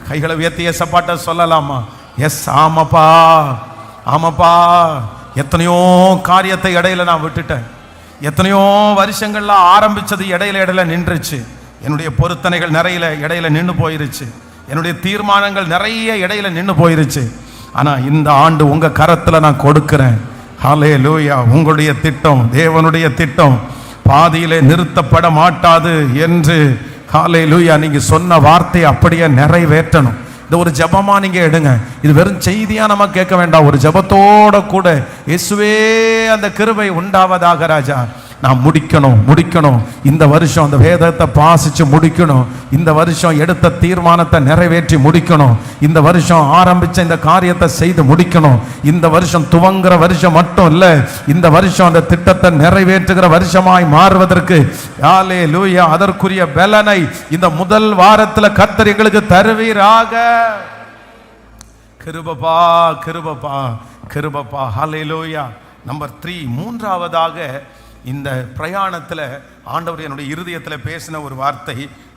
கைகளை உயர்த்தி ஏசப்பாட்ட சொல்லலாமா? எஸ், ஆமாப்பா, ஆமாப்பா. எத்தனையோ காரியத்தை இடையில நான் விட்டுட்டேன், எத்தனையோ வருஷங்கள்ல ஆரம்பிச்சது இடையில நின்றுச்சு. என்னுடைய பொருத்தனைகள் நிறைய இடையில நின்று போயிருச்சு, என்னுடைய தீர்மானங்கள் நிறைய இடையில நின்று போயிருச்சு. ஆனா இந்த ஆண்டு உங்க கரத்துல நான் கொடுக்கிறேன். ஹல்லேலூயா. உங்களுடைய திட்டம், தேவனுடைய திட்டம் பாதியிலே நிறுத்தப்பட மாட்டாது என்று ஹல்லேலூயா நீங்க சொன்ன வார்த்தையை அப்படியே நிறைவேற்றணும். இந்த ஒரு ஜபமா நீங்க எடுங்க. இது வெறும் செய்தியா நம்ம கேட்க வேண்டாம், ஒரு ஜபத்தோட கூட இயேசுவே அந்த கிருபை உண்டாவதாக ராஜா, நான் முடிக்கணும். இந்த வருஷம் அந்த வேதத்தை வாசிச்சு முடிக்கணும். இந்த வருஷம் எடுத்த தீர்மானத்தை நிறைவேற்றி முடிக்கணும். இந்த வருஷம் ஆரம்பிச்ச இந்த காரியத்தை செய்து முடிக்கணும். இந்த வருஷம் துவங்குற வருஷம் மட்டும் இல்ல, இந்த வருஷம் அந்த திட்டத்தை நிறைவேற்றுகிற வருஷமாய் மாறுவதற்கு ஹல்லேலூயா அதற்குரிய பலனை இந்த முதல் வாரத்தில் கர்த்தர் எங்களுக்கு தருவீராக. கிருபப்பா, கிருபப்பா, கிருபப்பா. ஹல்லேலூயா. நம்பர் 3, மூன்றாவதாக இந்த பிரயாணத்தில் ஆண்டவர் என்னுடைய இருதயத்தில் பேசின ஒரு வார்த்தை,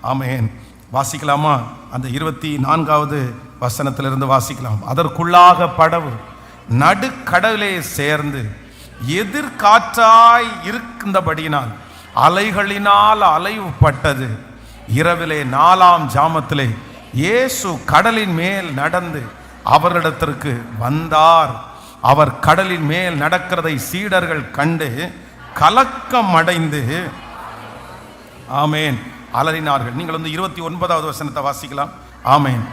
ஆமென், வாசிக்கலாமா? அந்த 24வது வசனத்திலிருந்து வாசிக்கலாம். அதற்குள்ளாக படவு நடுக்கடலே சேர்ந்து எதிர்காற்றாய் இருந்தபடியினால் அலைகளினால் அலைவுபட்டது. இரவிலே 4ஆம் ஜாமத்திலே இயேசு கடலின் மேல் நடந்து அவரிடத்திற்கு வந்தார். அவர் கடலின் மேல் நடக்கிறதை சீடர்கள் கண்டு கலக்கம் அடைந்து ஆமேன் அலறினார்கள். நீங்கள் வந்து 29வது வசனத்தை வாசிக்கலாம். ஆமேன்.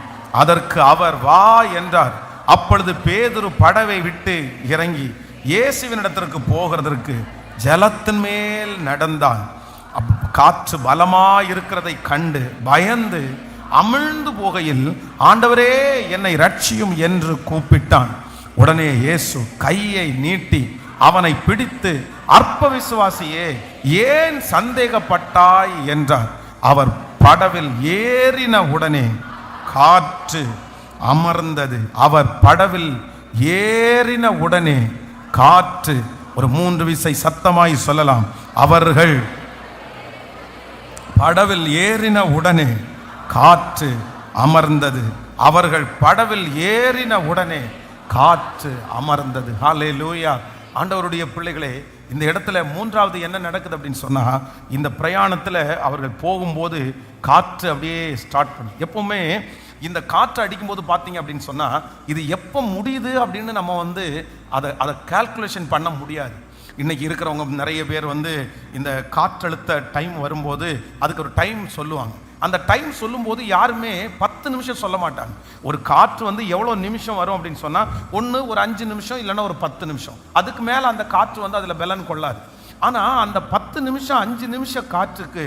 அதற்கு அவர் வா என்றார். அப்பொழுது பேதுரு படவை விட்டு இறங்கி இயேசுவினிடத்திற்கு போகிறதற்கு ஜலத்தின் மேல் நடந்தான். காற்று பலமாய் இருக்கிறதை கண்டு பயந்து அமிழ்ந்து போகையில், ஆண்டவரே என்னை ரட்சியும் என்று கூப்பிட்டான். உடனே இயேசு கையை நீட்டி அவனை பிடித்து, அற்ப விசுவாசியே, ஏன் சந்தேகப்பட்டாய் என்றார். அவர் படவில் ஏறின உடனே காற்று அமர்ந்தது. அவர் படவில் ஏறின உடனே காற்று, ஒரு 3 விசை சத்தமாய் சொல்லலாம். அவர்கள் படவில் ஏறின உடனே காற்று அமர்ந்தது. அவர்கள் படவில் ஏறின உடனே காற்று அமர்ந்தது. ஹல்லேலூயா. ஆண்டவருடைய பிள்ளைகளே, இந்த இடத்துல 3வது என்ன நடக்குது அப்படின்னு சொன்னா, இந்த பிரயாணத்தில் அவர்கள் போகும்போது காற்று அப்படியே ஸ்டார்ட் பண்ணி, எப்பவுமே இந்த காற்று அடிக்கும்போது பார்த்தீங்க அப்படின்னு சொன்னா, இது எப்போ முடியுது அப்படின்னு நம்ம வந்து அதை கால்குலேஷன் பண்ண முடியாது. இன்னைக்கு இருக்கிறவங்க நிறைய பேர் வந்து இந்த காற்றழுத்த டைம் வரும்போது அதுக்கு ஒரு டைம் சொல்லுவாங்க. அந்த டைம் சொல்லும்போது யாருமே 10 நிமிஷம் சொல்ல மாட்டாங்க. ஒரு காற்று வந்து எவ்வளோ நிமிஷம் வரும் அப்படின்னு சொன்னால், ஒன்று ஒரு 5 நிமிஷம், இல்லைன்னா ஒரு 10 நிமிஷம். அதுக்கு மேலே அந்த காற்று வந்து அதில் பலன் கொள்ளாது. ஆனால் அந்த 10 நிமிஷம் 5 நிமிஷம் காற்றுக்கு,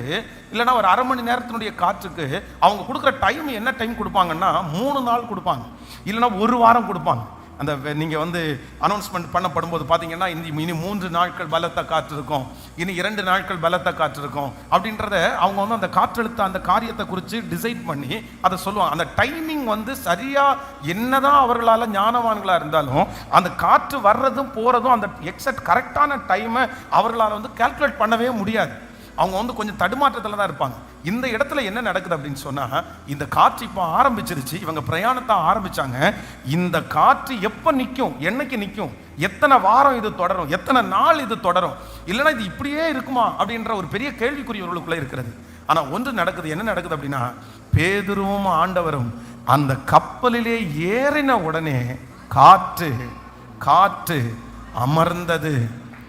இல்லைன்னா ஒரு அரை மணி நேரத்தினுடைய காற்றுக்கு அவங்க கொடுக்குற டைம் என்ன டைம் கொடுப்பாங்கன்னா, 3 நாள் கொடுப்பாங்க, இல்லைன்னா 1 வாரம் கொடுப்பாங்க. அந்த நீங்கள் வந்து அனௌன்ஸ்மெண்ட் பண்ணப்படும்போது பார்த்தீங்கன்னா, இனி 3 நாட்கள் பலத்த காற்று இருக்கும், இனி 2 நாட்கள் பலத்த காற்று இருக்கும் அப்படின்றத அவங்க வந்து அந்த காற்றழுத்த அந்த காரியத்தை குறித்து டிசைட் பண்ணி அதை சொல்லுவாங்க. அந்த டைமிங் வந்து சரியாக, என்னதான் அவர்களால் ஞானவான்களாக இருந்தாலும் அந்த காற்று வர்றதும் போகிறதும் அந்த எக்ஸாக்ட் கரெக்டான டைமை அவர்களால் வந்து கால்குலேட் பண்ணவே முடியாது. அவங்க வந்து கொஞ்சம் தடுமாற்றத்தில் தான் இருப்பாங்க. இந்த இடத்துல என்ன நடக்குது அப்படின்னு சொன்னால், இந்த காற்று இப்போ ஆரம்பிச்சிருச்சு. இவங்க பிரயாணத்தை ஆரம்பித்தாங்க. இந்த காற்று எப்போ நிற்கும், என்னைக்கு நிற்கும், எத்தனை வாரம் இது தொடரும், எத்தனை நாள் இது தொடரும், இல்லைன்னா இது இப்படியே இருக்குமா அப்படின்ற ஒரு பெரிய கேள்விக்குறி இவர்களுக்குள்ளே இருக்கிறது. ஆனால் ஒன்று நடக்குது. என்ன நடக்குது அப்படின்னா, பேதுருவும் ஆண்டவரும் அந்த கப்பலிலே ஏறின உடனே காற்று அமர்ந்தது.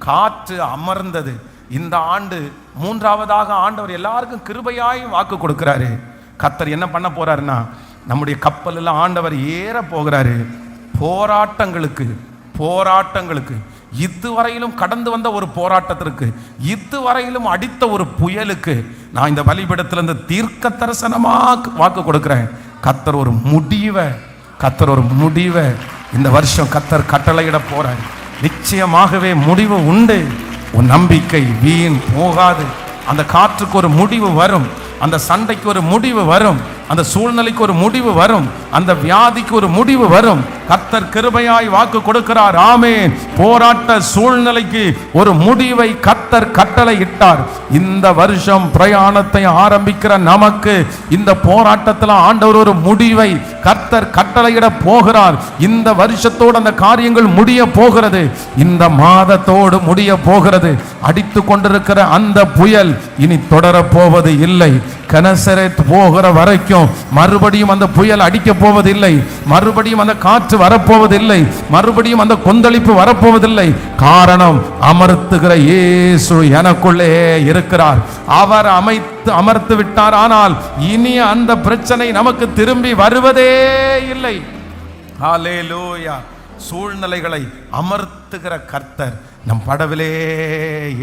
காற்று அமர்ந்தது. இந்த ஆண்டு 3வதாக ஆண்டவர் எல்லாருக்கும் கிருபையாய் வாக்கு கொடுக்கிறாரு. கர்த்தர் என்ன பண்ண போறாருன்னா, நம்முடைய கப்பலில் ஆண்டவர் ஏற போகிறாரு. போராட்டங்களுக்கு இதுவரையிலும் கடந்து வந்த ஒரு போராட்டத்திற்கு, இதுவரையிலும் அடித்த ஒரு புயலுக்கு நான் இந்த பலிபீடத்திலிருந்து தீர்க்க தரிசனமாக வாக்கு கொடுக்கிறேன். கர்த்தர் ஒரு முடிவை இந்த வருஷம் கர்த்தர் கட்டளையிட போறார். நிச்சயமாகவே முடிவு உண்டு. உன் நம்பிக்கை வீண் போகாது. அந்த காற்றுக்கு ஒரு முடிவு வரும், அந்த சண்டைக்கு ஒரு முடிவு வரும், அந்த சூழ்நிலைக்கு ஒரு முடிவு வரும், அந்த வியாதிக்கு ஒரு முடிவு வரும். கர்த்தர் கிருபையாய் வாக்கு கொடுக்கிறார். ஆமென். போராட்ட சூழ்நிலைக்கு ஒரு முடிவை கர்த்தர் கட்டளை இட்டார். இந்த வருஷம் பிரயாணத்தை ஆரம்பிக்கிற நமக்கு இந்த போராட்டத்தில் ஆண்டவர் ஒரு முடிவை கர்த்தர் கட்டளையிட போகிறார். இந்த வருஷத்தோடு அந்த காரியங்கள் முடிய போகிறது. இந்த மாதத்தோடு முடிய போகிறது. அடித்து கொண்டிருக்கிற அந்த புயல் இனி தொடரப் போவது இல்லை. கனசரேத் போகிற வரைக்கும் மறுபடியும் அந்த புயல் அடிக்க போவதில்லை. மறுபடியும் அந்த காற்று வரப்போவதில்லை. மறுபடியும் அந்த கொந்தளிப்பு வரப்போவதில்லை. காரணம், அமர்த்துகிற இயேசு எனக்குள்ளே இருக்கிறார். அவர் அமர்த்து விட்டார். ஆனால் இனி அந்த பிரச்சனை நமக்கு திரும்பி வருவதே இல்லை. ஹல்லேலூயா. சூழ்நிலைகளை அமர்த்துகிற கர்த்தர் நம் படவிலே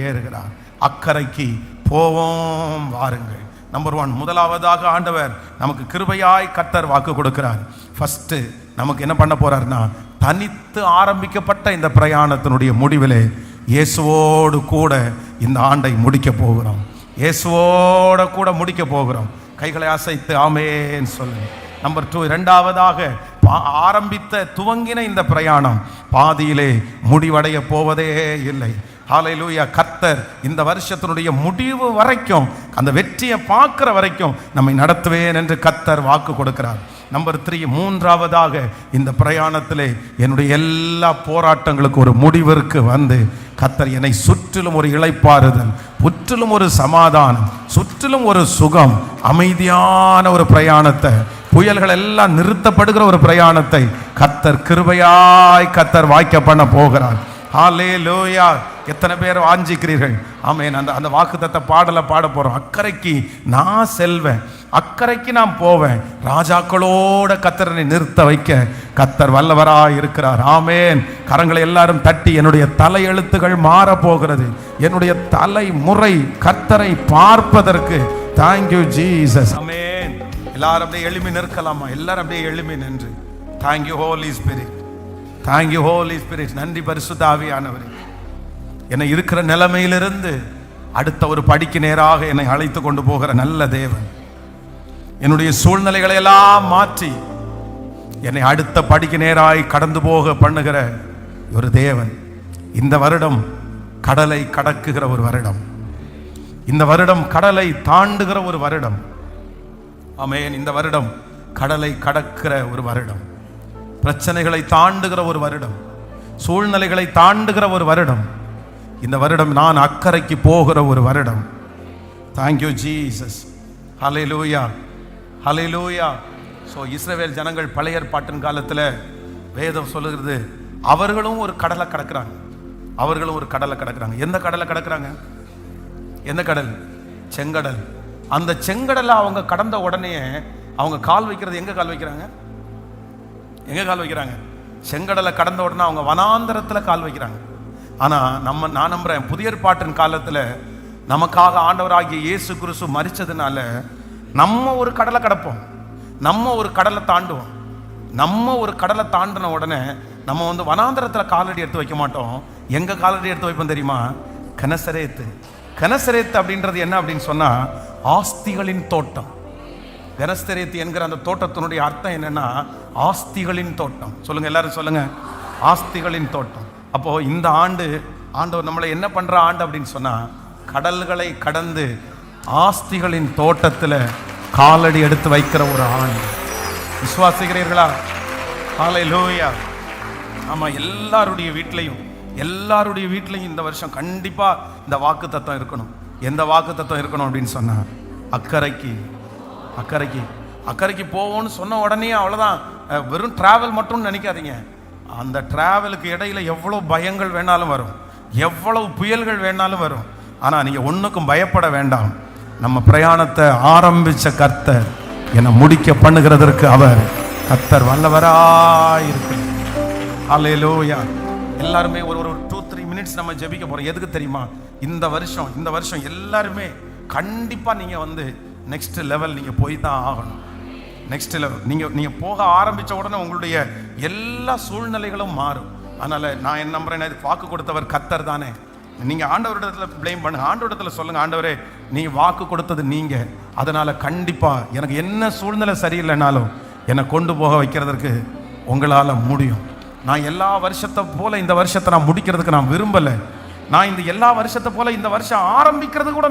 ஏறுகிறார். அக்கறைக்கு போவோம் வாருங்கள். நம்பர் 1, முதலாவதாக ஆண்டவர் நமக்கு கிருபையாய் கர்த்தர் வாக்கு கொடுக்கிறார். ஃபர்ஸ்ட் நமக்கு என்ன பண்ண போறார்னா, தனித்து ஆரம்பிக்கப்பட்ட இந்த பிரயாணத்தினுடைய முடிவிலே இயேசுவோடு கூட இந்த ஆண்டை முடிக்க போகிறோம். இயேசுவோட கூட முடிக்க போகிறோம். கைகளை அசைத்து ஆமென் சொல்லுங்க. நம்பர் 2, இரண்டாவதாக ஆரம்பித்த துவங்கின இந்த பிரயாணம் பாதியிலே முடிவடைய போவதே இல்லை. ஹல்லேலூயா. கர்த்தர் இந்த வருஷத்தினுடைய முடிவு வரைக்கும், அந்த வெற்றியை பார்க்கிற வரைக்கும் நம்மை நடத்துவேன் என்று கர்த்தர் வாக்கு கொடுக்கிறார். நம்பர் 3, மூன்றாவதாக, இந்த பிரயாணத்திலே என்னுடைய எல்லா போராட்டங்களுக்கு ஒரு முடிவிற்கு வந்து கர்த்தர் என்னை சுற்றிலும் ஒரு இளைப்பாறுதல், முற்றிலும் ஒரு சமாதானம், சுற்றிலும் ஒரு சுகம், அமைதியான ஒரு பிரயாணத்தை, புயல்கள் எல்லாம் நிறுத்தப்படுகிற ஒரு பிரயாணத்தை கர்த்தர் கிருபையாய் கர்த்தர் வாய்க்க பண்ண போகிறார். ஹல்லேலூயா. எத்தனை பேர் வாஞ்சிக்கிறீர்கள்? ஆமென். அந்த வாக்குத்தத்த பாடலை பாட போறோம். அக்கறைக்கு நான் செல்வேன், அக்கறைக்கு நான் போவேன், ராஜாக்களோட கர்த்தரை நிறுத்த வைக்க கர்த்தர் வல்லவராய் இருக்கிறார். ஆமென். கரங்களை எல்லாரும் தட்டி, என்னுடைய தலையெழுத்துகள் மாற போகிறது, என்னுடைய தலைமுறை கர்த்தரை பார்ப்பதற்கு. Thank you Jesus. ஆமென். எல்லாரும் அப்படியே எழுப்பி நிற்கலாமா? எல்லாரும் அப்படியே எழுப்பி நின்று, thank you holy spirit, thank you holy spirit. நன்றி பரிசுத்த ஆவியானவரே. என்னை இருக்கிற நிலைமையிலிருந்து அடுத்த ஒரு படிக்கு நேராக என்னை அழைத்து கொண்டு போகிற நல்ல தேவன், என்னுடைய சூழ்நிலைகளை எல்லாம் மாற்றி என்னை அடுத்த படிக்கு நேராய் கடந்து போக பண்ணுகிற ஒரு தேவன். இந்த வருடம் கடலை கடக்குகிற ஒரு வருடம், இந்த வருடம் கடலை தாண்டுகிற ஒரு வருடம். ஆமென். இந்த வருடம் கடலை கடக்கிற ஒரு வருடம், பிரச்சனைகளை தாண்டுகிற ஒரு வருடம், சூழ்நிலைகளை தாண்டுகிற ஒரு வருடம். இந்த வருடம் நான் அக்கறைக்கு போகிற ஒரு வருடம். Thank you Jesus. Hallelujah, hallelujah. So இஸ்ரவேல் ஜனங்கள் பழைய ஏற்பாட்டின் காலத்தில் வேதம் சொல்லுகிறது, அவர்களும் ஒரு கடலை கடக்கிறாங்க, அவர்களும் ஒரு கடலை கடக்கிறாங்க. எந்த கடலை கடக்கிறாங்க? எந்த கடல்? செங்கடல். அந்த செங்கடலை அவங்க கடந்த உடனே அவங்க கால் வைக்கிறது எங்க கால் வைக்கிறாங்க? எங்க கால் வைக்கிறாங்க? செங்கடலை கடந்த உடனே அவங்க வனாந்தரத்தில் கால் வைக்கிறாங்க. ஆனால் நான் நம்புறேன், புதிய ஏற்பாட்டின் காலத்தில் நமக்காக ஆண்டவராகிய இயேசு கிறிஸ்து மரிச்சதுனால நம்ம ஒரு கடலை கடப்போம், நம்ம ஒரு கடலை தாண்டுவோம். நம்ம ஒரு கடலை தாண்டின உடனே நம்ம வனாந்தரத்தில் காலடி எடுத்து வைக்க மாட்டோம். எங்க காலடி எடுத்து வைப்போம் தெரியுமா? கனசரேத்து. கனசரேத்து அப்படின்றது என்ன அப்படின்னு சொன்னா, ஆஸ்திகளின் தோட்டம். கனசரேத்து என்கிற அந்த தோட்டத்தினுடைய அர்த்தம் என்னன்னா, ஆஸ்திகளின் தோட்டம். சொல்லுங்க, எல்லாரும் சொல்லுங்க, ஆஸ்திகளின் தோட்டம். அப்போ இந்த ஆண்டு ஆண்டவர் நம்மளை என்ன பண்ற ஆண்டு அப்படின்னு சொன்னா, கடல்களை கடந்து ஆஸ்திகளின் தோட்டத்தில் காலடி எடுத்து வைக்கிற ஒரு ஆண்டு. விசுவாசிக்கிறீர்களா? ஹல்லேலூயா. ஆமா, எல்லாருடைய வீட்லையும் இந்த வருஷம் கண்டிப்பா இந்த வாக்கு தத்துவம் இருக்கணும். எந்த வாக்கு தத்துவம் இருக்கணும் அப்படின்னு சொன்னா, அக்கறைக்கு அக்கறைக்கு அக்கறைக்கு போவோம்னு சொன்ன உடனே அவ்வளோதான், வெறும் டிராவல் மட்டும் நினைக்காதீங்க. அந்த டிராவலுக்கு இடையில எவ்வளோ பயங்கள் வேணாலும் வரும், எவ்வளவு புயல்கள் வேணாலும் வரும். ஆனால் நீங்கள் ஒன்றுக்கும் பயப்பட வேண்டாம். நம்ம பிரயாணத்தை ஆரம்பித்த கர்த்தர் என்னை முடிக்க பண்ணுகிறதற்கு அவர் கர்த்தர் வல்லவராயிருக்கிறார். ஹல்லேலூயா. எல்லாருமே ஒரு 2-3 மினிட்ஸ் நம்ம ஜெபிக்க போகிறோம். எதுக்கு தெரியுமா? இந்த வருஷம் எல்லாருமே கண்டிப்பாக நீங்கள் நெக்ஸ்ட் லெவல் நீங்கள் போய் தான் ஆகணும். நெக்ஸ்ட் லெவல் நீங்கள் போக ஆரம்பித்த உடனே உங்களுடைய எல்லா சூழ்நிலைகளும் மாறும். அதனால் நான் என்ன நம்புறேன், வாக்கு கொடுத்தவர் கர்த்தர் தானே. நீங்கள் ஆண்டவரிடத்தில் ப்ளேம் பண்ணுங்க, ஆண்டவரிடத்தில் சொல்லுங்கள், ஆண்டவரே நீ வாக்கு கொடுத்தது நீங்கள், அதனால் கண்டிப்பாக எனக்கு என்ன சூழ்நிலை சரியில்லைனாலும் என்னை கொண்டு போக வைக்கிறதுக்கு உங்களால் முடியும். நான் எல்லா வருஷத்தை போல் இந்த வருஷத்தை நான் முடிக்கிறதுக்கு நான் விரும்பலை. நான் இந்த எல்லா வருஷத்தை போல் இந்த வருஷம் ஆரம்பிக்கிறது கூட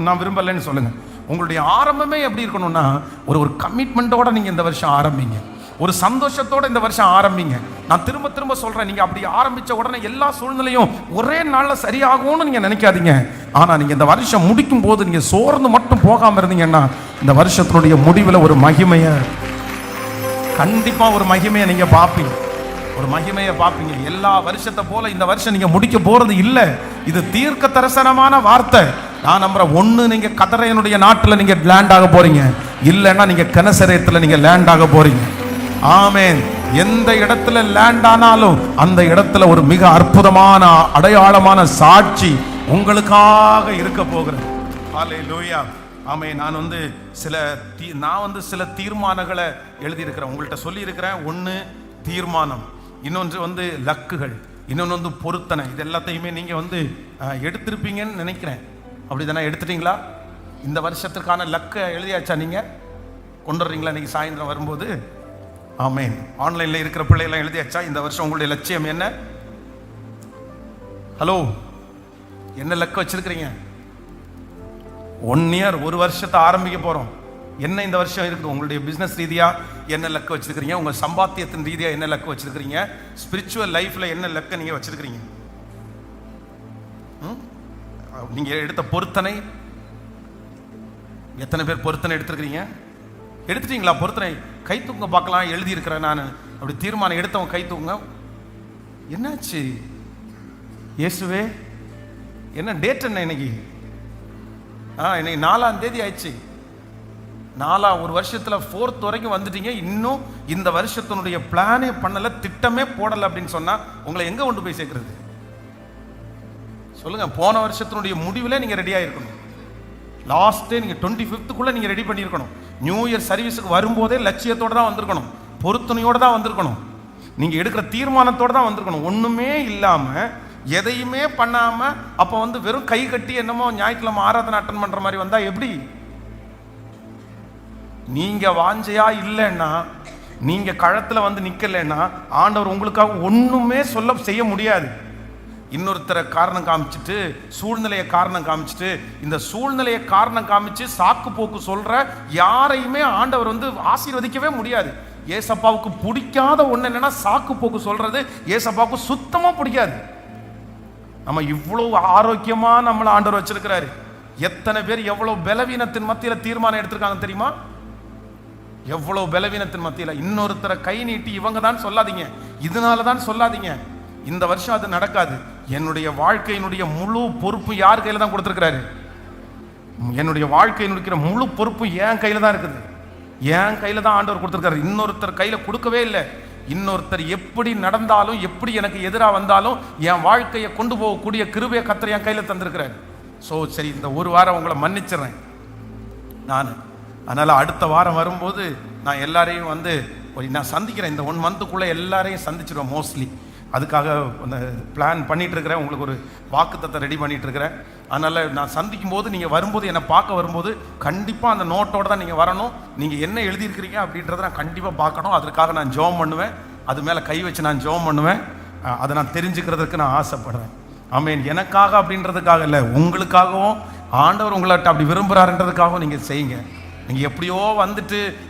நான் விரும்பலைன்னு சொல்லுங்கள். உங்களுடைய ஆரம்பமே எப்படி இருக்கணும்னா, ஒரு கமிட்மெண்ட்டோட நீங்கள் இந்த வருஷம் ஆரம்பிங்க, ஒரு சந்தோஷத்தோட இந்த வருஷம் ஆரம்பிங்க. நான் திரும்ப திரும்ப சொல்றேன், நீங்க அப்படி ஆரம்பிச்ச உடனே எல்லா சூழ்நிலையும் ஒரே நாள்ல சரியாகும்னு நீங்க நினைக்காதீங்க. ஆனா நீங்க இந்த வருஷம் முடிக்கும் போது நீங்க சோர்ந்து மட்டும் போகாம இருந்தீங்கன்னா, இந்த வருஷத்தினுடைய முடிவில் ஒரு மகிமைய, கண்டிப்பா ஒரு மகிமையை நீங்க பார்ப்பீங்க, ஒரு மகிமையை பார்ப்பீங்க. எல்லா வருஷத்தை போல இந்த வருஷம் நீங்க முடிக்க போறது இல்லை. இது தீர்க்க தரிசனமான வார்த்தை. நான் நம்புறேன், ஒன்று நீங்க கதரையனுடைய நாட்டில் நீங்க லேண்ட் ஆக போறீங்க, இல்லைன்னா நீங்க கனசரேத்தில் நீங்க லேண்ட் ஆக போறீங்க. ஆமென். எந்த இடத்துல லேண்ட் ஆனாலும் அந்த இடத்துல ஒரு மிக அற்புதமான அடையாளமான சாட்சி உங்களுக்காக இருக்க போகிறது. ஹல்லேலூயா. ஆமென். நான் சில தீர்மானங்களை எழுதியிருக்கிறேன், உங்கள்கிட்ட சொல்லியிருக்கிறேன். ஒன்று தீர்மானம், இன்னொன்று லக்குகள், இன்னொன்று பொருத்தனை. இது எல்லாத்தையுமே நீங்கள் எடுத்திருப்பீங்கன்னு நினைக்கிறேன். அப்படி தானே? எடுத்துட்டீங்களா? இந்த வருஷத்துக்கான லக்கை எழுதியாச்சா? நீங்கள் கொண்டு வர்றீங்களா இன்னைக்கு சாயந்தரம் வரும்போது? ஆமென். ஆன்லைனில் இருக்கிற பிள்ளைகள்லாம் எழுதியாச்சா? இந்த வருஷம் உங்களுடைய லட்சியம் என்ன? ஹலோ, என்ன லக்க வச்சிருக்கிறீங்க? 1 இயர், 1 வருஷத்தை ஆரம்பிக்க போறோம். என்ன இந்த வருஷம் இருக்குது? உங்களுடைய பிசினஸ் ரீதியா என்ன லக்க வச்சிருக்கிறீங்க? உங்க சம்பாத்தியத்தின் ரீதியா என்ன லக்க வச்சிருக்கிறீங்க? ஸ்பிரிச்சுவல் லைஃப்ல என்ன லக்க நீங்க வச்சிருக்கிறீங்க? நீங்க எடுத்த பொருத்தனை, எத்தனை பேர் பொருத்தனை எடுத்துருக்கிறீங்க? எடுத்துட்டீங்களா? பொருத்தனை கை தூங்க பார்க்கலாம். எழுதி இருக்கிறேன் நான். அப்படி தீர்மானம் எடுத்தவங்க கை தூங்க. என்னாச்சு இயேசுவே? என்ன டேட் என்ன இன்னைக்கு? இன்னைக்கு 4ஆம் தேதி ஆயிடுச்சு. 1 வருஷத்துல 4th வரைக்கும் வந்துட்டீங்க. இன்னும் இந்த வருஷத்தினுடைய பிளானே பண்ணல, திட்டமே போடல அப்படின்னு சொன்னா உங்களை எங்க கொண்டு போய் சேர்க்கிறது? சொல்லுங்க. போன வருஷத்தினுடைய முடிவுல நீங்க ரெடியா இருக்கணும். லாஸ்ட் நீங்க 25th நீங்க ரெடி பண்ணியிருக்கணும். நியூ இயர் சர்வீஸுக்கு வரும்போதே லட்சியத்தோட தான் வந்திருக்கணும், பொருத்தனையோட தான் வந்திருக்கணும், நீங்க எடுக்கிற தீர்மானத்தோட தான் வந்திருக்கணும். ஒண்ணுமே இல்லாம எதையுமே பண்ணாம அப்ப வெறும் கை கட்டி என்னமோ ஞாயிற்றுக்கிழமை ஆராதனை அட்டன் பண்ற மாதிரி வந்தா எப்படி? நீங்க வாஞ்சையா இல்லைன்னா, நீங்க களத்துல நிக்கலைன்னா ஆண்டவர் உங்களுக்காக ஒண்ணுமே செய்ய முடியாது. இன்னொருத்தரை காரணம் காமிச்சிட்டு, சூழ்நிலையை காரணம் காமிச்சிட்டு, இந்த சூழ்நிலையை காரணம் காமிச்சு சாக்கு போக்கு சொல்ற யாரையுமே ஆண்டவர் ஆசீர்வதிக்கவே முடியாது. ஏசப்பாவுக்கு பிடிக்காத ஒண்ணு என்னன்னா சாக்கு போக்கு சொல்றது. ஏசப்பாவுக்கு சுத்தமா பிடிக்காது. நம்ம இவ்வளவு ஆரோக்கியமா நம்மளை ஆண்டவர் வச்சிருக்கிறாரு. எத்தனை பேர் எவ்வளவு பலவீனத்தின் மத்தியில தீர்மானம் எடுத்திருக்காங்க தெரியுமா? எவ்வளவு பலவீனத்தின் மத்தியில. இன்னொருத்தரை கை நீட்டி இவங்க தான் சொல்லாதீங்க, இதனாலதான் சொல்லாதீங்க. இந்த வருஷம் அது நடக்காது. என்னுடைய வாழ்க்கையினுடைய முழு பொறுப்பு யார் கையில தான் கொடுத்திருக்கிறாரு? என்னுடைய வாழ்க்கையினுடைய முழு பொறுப்பு என் கையில தான் இருக்குது. என் கையில தான் ஆண்டவர் கொடுத்திருக்காரு. இன்னொருத்தர் கையில கொடுக்கவே இல்லை. இன்னொருத்தர் எப்படி நடந்தாலும், எப்படி எனக்கு எதிராக வந்தாலும் என் வாழ்க்கையை கொண்டு போகக்கூடிய கிருபையை கர்த்தர் என் கையில தந்திருக்கிறார். சரி, இந்த 1 வாரம் உங்களை மன்னிச்சிடுறேன் நான். அதனால அடுத்த வாரம் வரும்போது நான் எல்லாரையும் நான் சந்திக்கிறேன். இந்த 1 மந்த்துக்குள்ள எல்லாரையும் சந்திச்சிடுவேன் மோஸ்ட்லி. அதுக்காக பிளான் பண்ணிட்டு இருக்கிறேன். உங்களுக்கு ஒரு வாக்குத்தத்தை ரெடி பண்ணிட்டு இருக்கிறேன். அதனால நான் சந்திக்கும் போது, நீங்க வரும்போது, என்னை பார்க்க வரும்போது கண்டிப்பா அந்த நோட்டோட தான் நீங்க வரணும். நீங்க என்ன எழுதியிருக்கிறீங்க அப்படின்றத நான் கண்டிப்பா பார்க்கணும். அதற்காக நான் ஜெபம் பண்ணுவேன். அது மேல கை வச்சு நான் ஜெபம் பண்ணுவேன். அதை நான் தெரிஞ்சுக்கிறதுக்கு நான் ஆசைப்படுறேன். ஆமென். எனக்காக அப்படின்றதுக்காக இல்லை, உங்களுக்காகவும் ஆண்டவர் உங்கள்கிட்ட அப்படி விரும்புறாருன்றதுக்காகவும் நீங்க செய்யுங்க. நீங்க எப்படியோ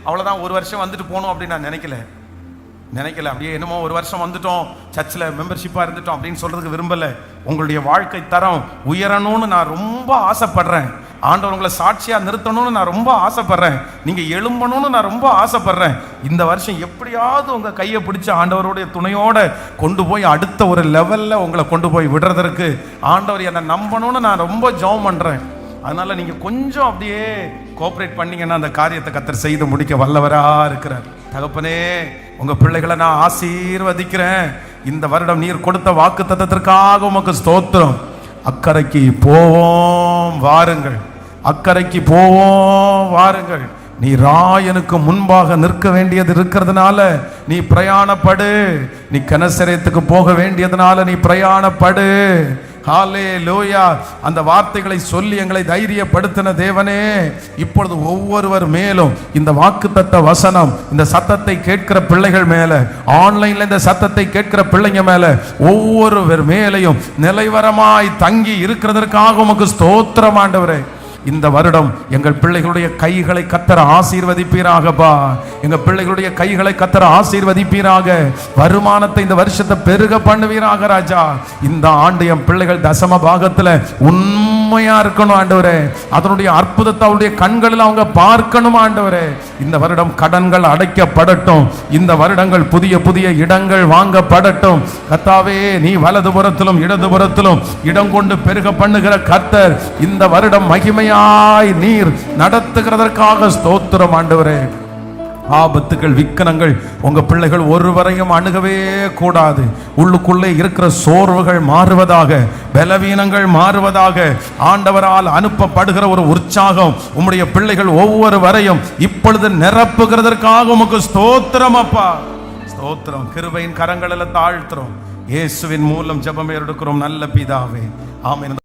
அவ்வளவுதான் 1 வருஷம் போகணும் அப்படின்னு நான் நினைக்கல. அப்படியே என்னமோ 1 வருஷம் வந்துட்டோம், சர்ச்சில் மெம்பர்ஷிப்பாக இருந்துட்டோம் அப்படின்னு சொல்றதுக்கு விரும்பல. உங்களுடைய வாழ்க்கை தரம் உயரணும்னு நான் ரொம்ப ஆசைப்படுறேன். ஆண்டவர் உங்களை சாட்சியா நிறுத்தணும்னு நான் ரொம்ப ஆசைப்படுறேன். நீங்க எழும்பணும்னு நான் ரொம்ப ஆசைப்படுறேன். இந்த வருஷம் எப்படியாவது உங்க கையை பிடிச்ச ஆண்டவருடைய துணையோட கொண்டு போய் அடுத்த ஒரு லெவல்ல உங்களை கொண்டு போய் விடுறதற்கு ஆண்டவர் என்னை நம்பணும்னு நான் ரொம்ப ஜெபம் பண்றேன். அதனால நீங்க கொஞ்சம் அப்படியே கோஆபரேட் பண்ணீங்கன்னா அந்த காரியத்தை கர்த்தர் செய்து முடிக்க வல்லவரா இருக்கிறார். தகப்பனே, உங்க பிள்ளைகளை நான் ஆசீர்வதிக்கிறேன். இந்த வருடம் நீர் கொடுத்த வாக்குத்தத்தத்திற்காக உமக்கு ஸ்தோத்திரம். அக்கறைக்கு போவோம் வாருங்கள், அக்கறைக்கு போவோம் வாருங்கள். நீ ராயனுக்கு முன்பாக நிற்க வேண்டியது இருக்கிறதுனால நீ பிரயாணப்படு. நீ கனசரேத்துக்கு போக வேண்டியதுனால நீ பிரயாணப்படு. ஹல்லேலூயா. அந்த வார்த்தைகளை சொல்லி எங்களை தைரியப்படுத்தின தேவனே, இப்பொழுது ஒவ்வொருவர் மேலும் இந்த வாக்குத்தத்த வசனம், இந்த சத்தத்தை கேட்கிற பிள்ளைகள் மேல, ஆன்லைன்ல இந்த சத்தத்தை கேட்கிற பிள்ளைங்க மேல, ஒவ்வொருவர் மேலையும் நிலைவரமாய் தங்கி இருக்கிறதற்காக உமக்கு ஸ்தோத்திரம் ஆண்டவரே. இந்த வருடம் எங்கள் பிள்ளைகளுடைய கைகளை கர்த்தர் ஆசீர்வதிப்பீராகப்பா. எங்க பிள்ளைகளுடைய கைகளை கர்த்தர் ஆசீர்வதிப்பீராக. வருமானத்தை இந்த வருஷத்தை பெருக பண்ணுவீராக ராஜா. இந்த ஆண்டு என் பிள்ளைகள் தசம பாகத்துல உண்மையா இருக்கணும் ஆண்டவரே. அதனுடைய அற்புதத்தை அவருடைய கண்களில் அவங்க பார்க்கணும் ஆண்டவரே. இந்த வருடம் கடன்கள் அடைக்கப்படட்டும். இந்த வருடங்கள் புதிய புதிய இடங்கள் வாங்கப்படட்டும். கர்த்தாவே, நீ வலதுபுறத்திலும் இடதுபுறத்திலும் இடம் கொண்டு பெருக பண்ணுகிற கர்த்தர். இந்த வருடம் மகிமையாய் நீர் நடத்துகிறதற்காக ஸ்தோத்திரம் ஆண்டவரே. ஆபத்துகள், விக்கனங்கள் உங்க பிள்ளைகள் ஒருவரையும் அணுகவே கூடாது. உள்ளுக்குள்ளே இருக்கிற சோர்வுகள் மாறுவதாக, பலவீனங்கள் மாறுவதாக. ஆண்டவரால் அனுப்பப்படுகிற ஒரு உற்சாகம் உம்முடைய பிள்ளைகள் ஒவ்வொருவரையும் இப்பொழுது நிரப்புகிறதற்காக உமக்கு ஸ்தோத்திரம் அப்பா. ஸ்தோத்திரம். கிருபையின் கரங்களில் தாழ்த்துறோம். இயேசுவின் மூலம் ஜெபம் எடுக்கிறோம் நல்ல பிதாவே. ஆமென்.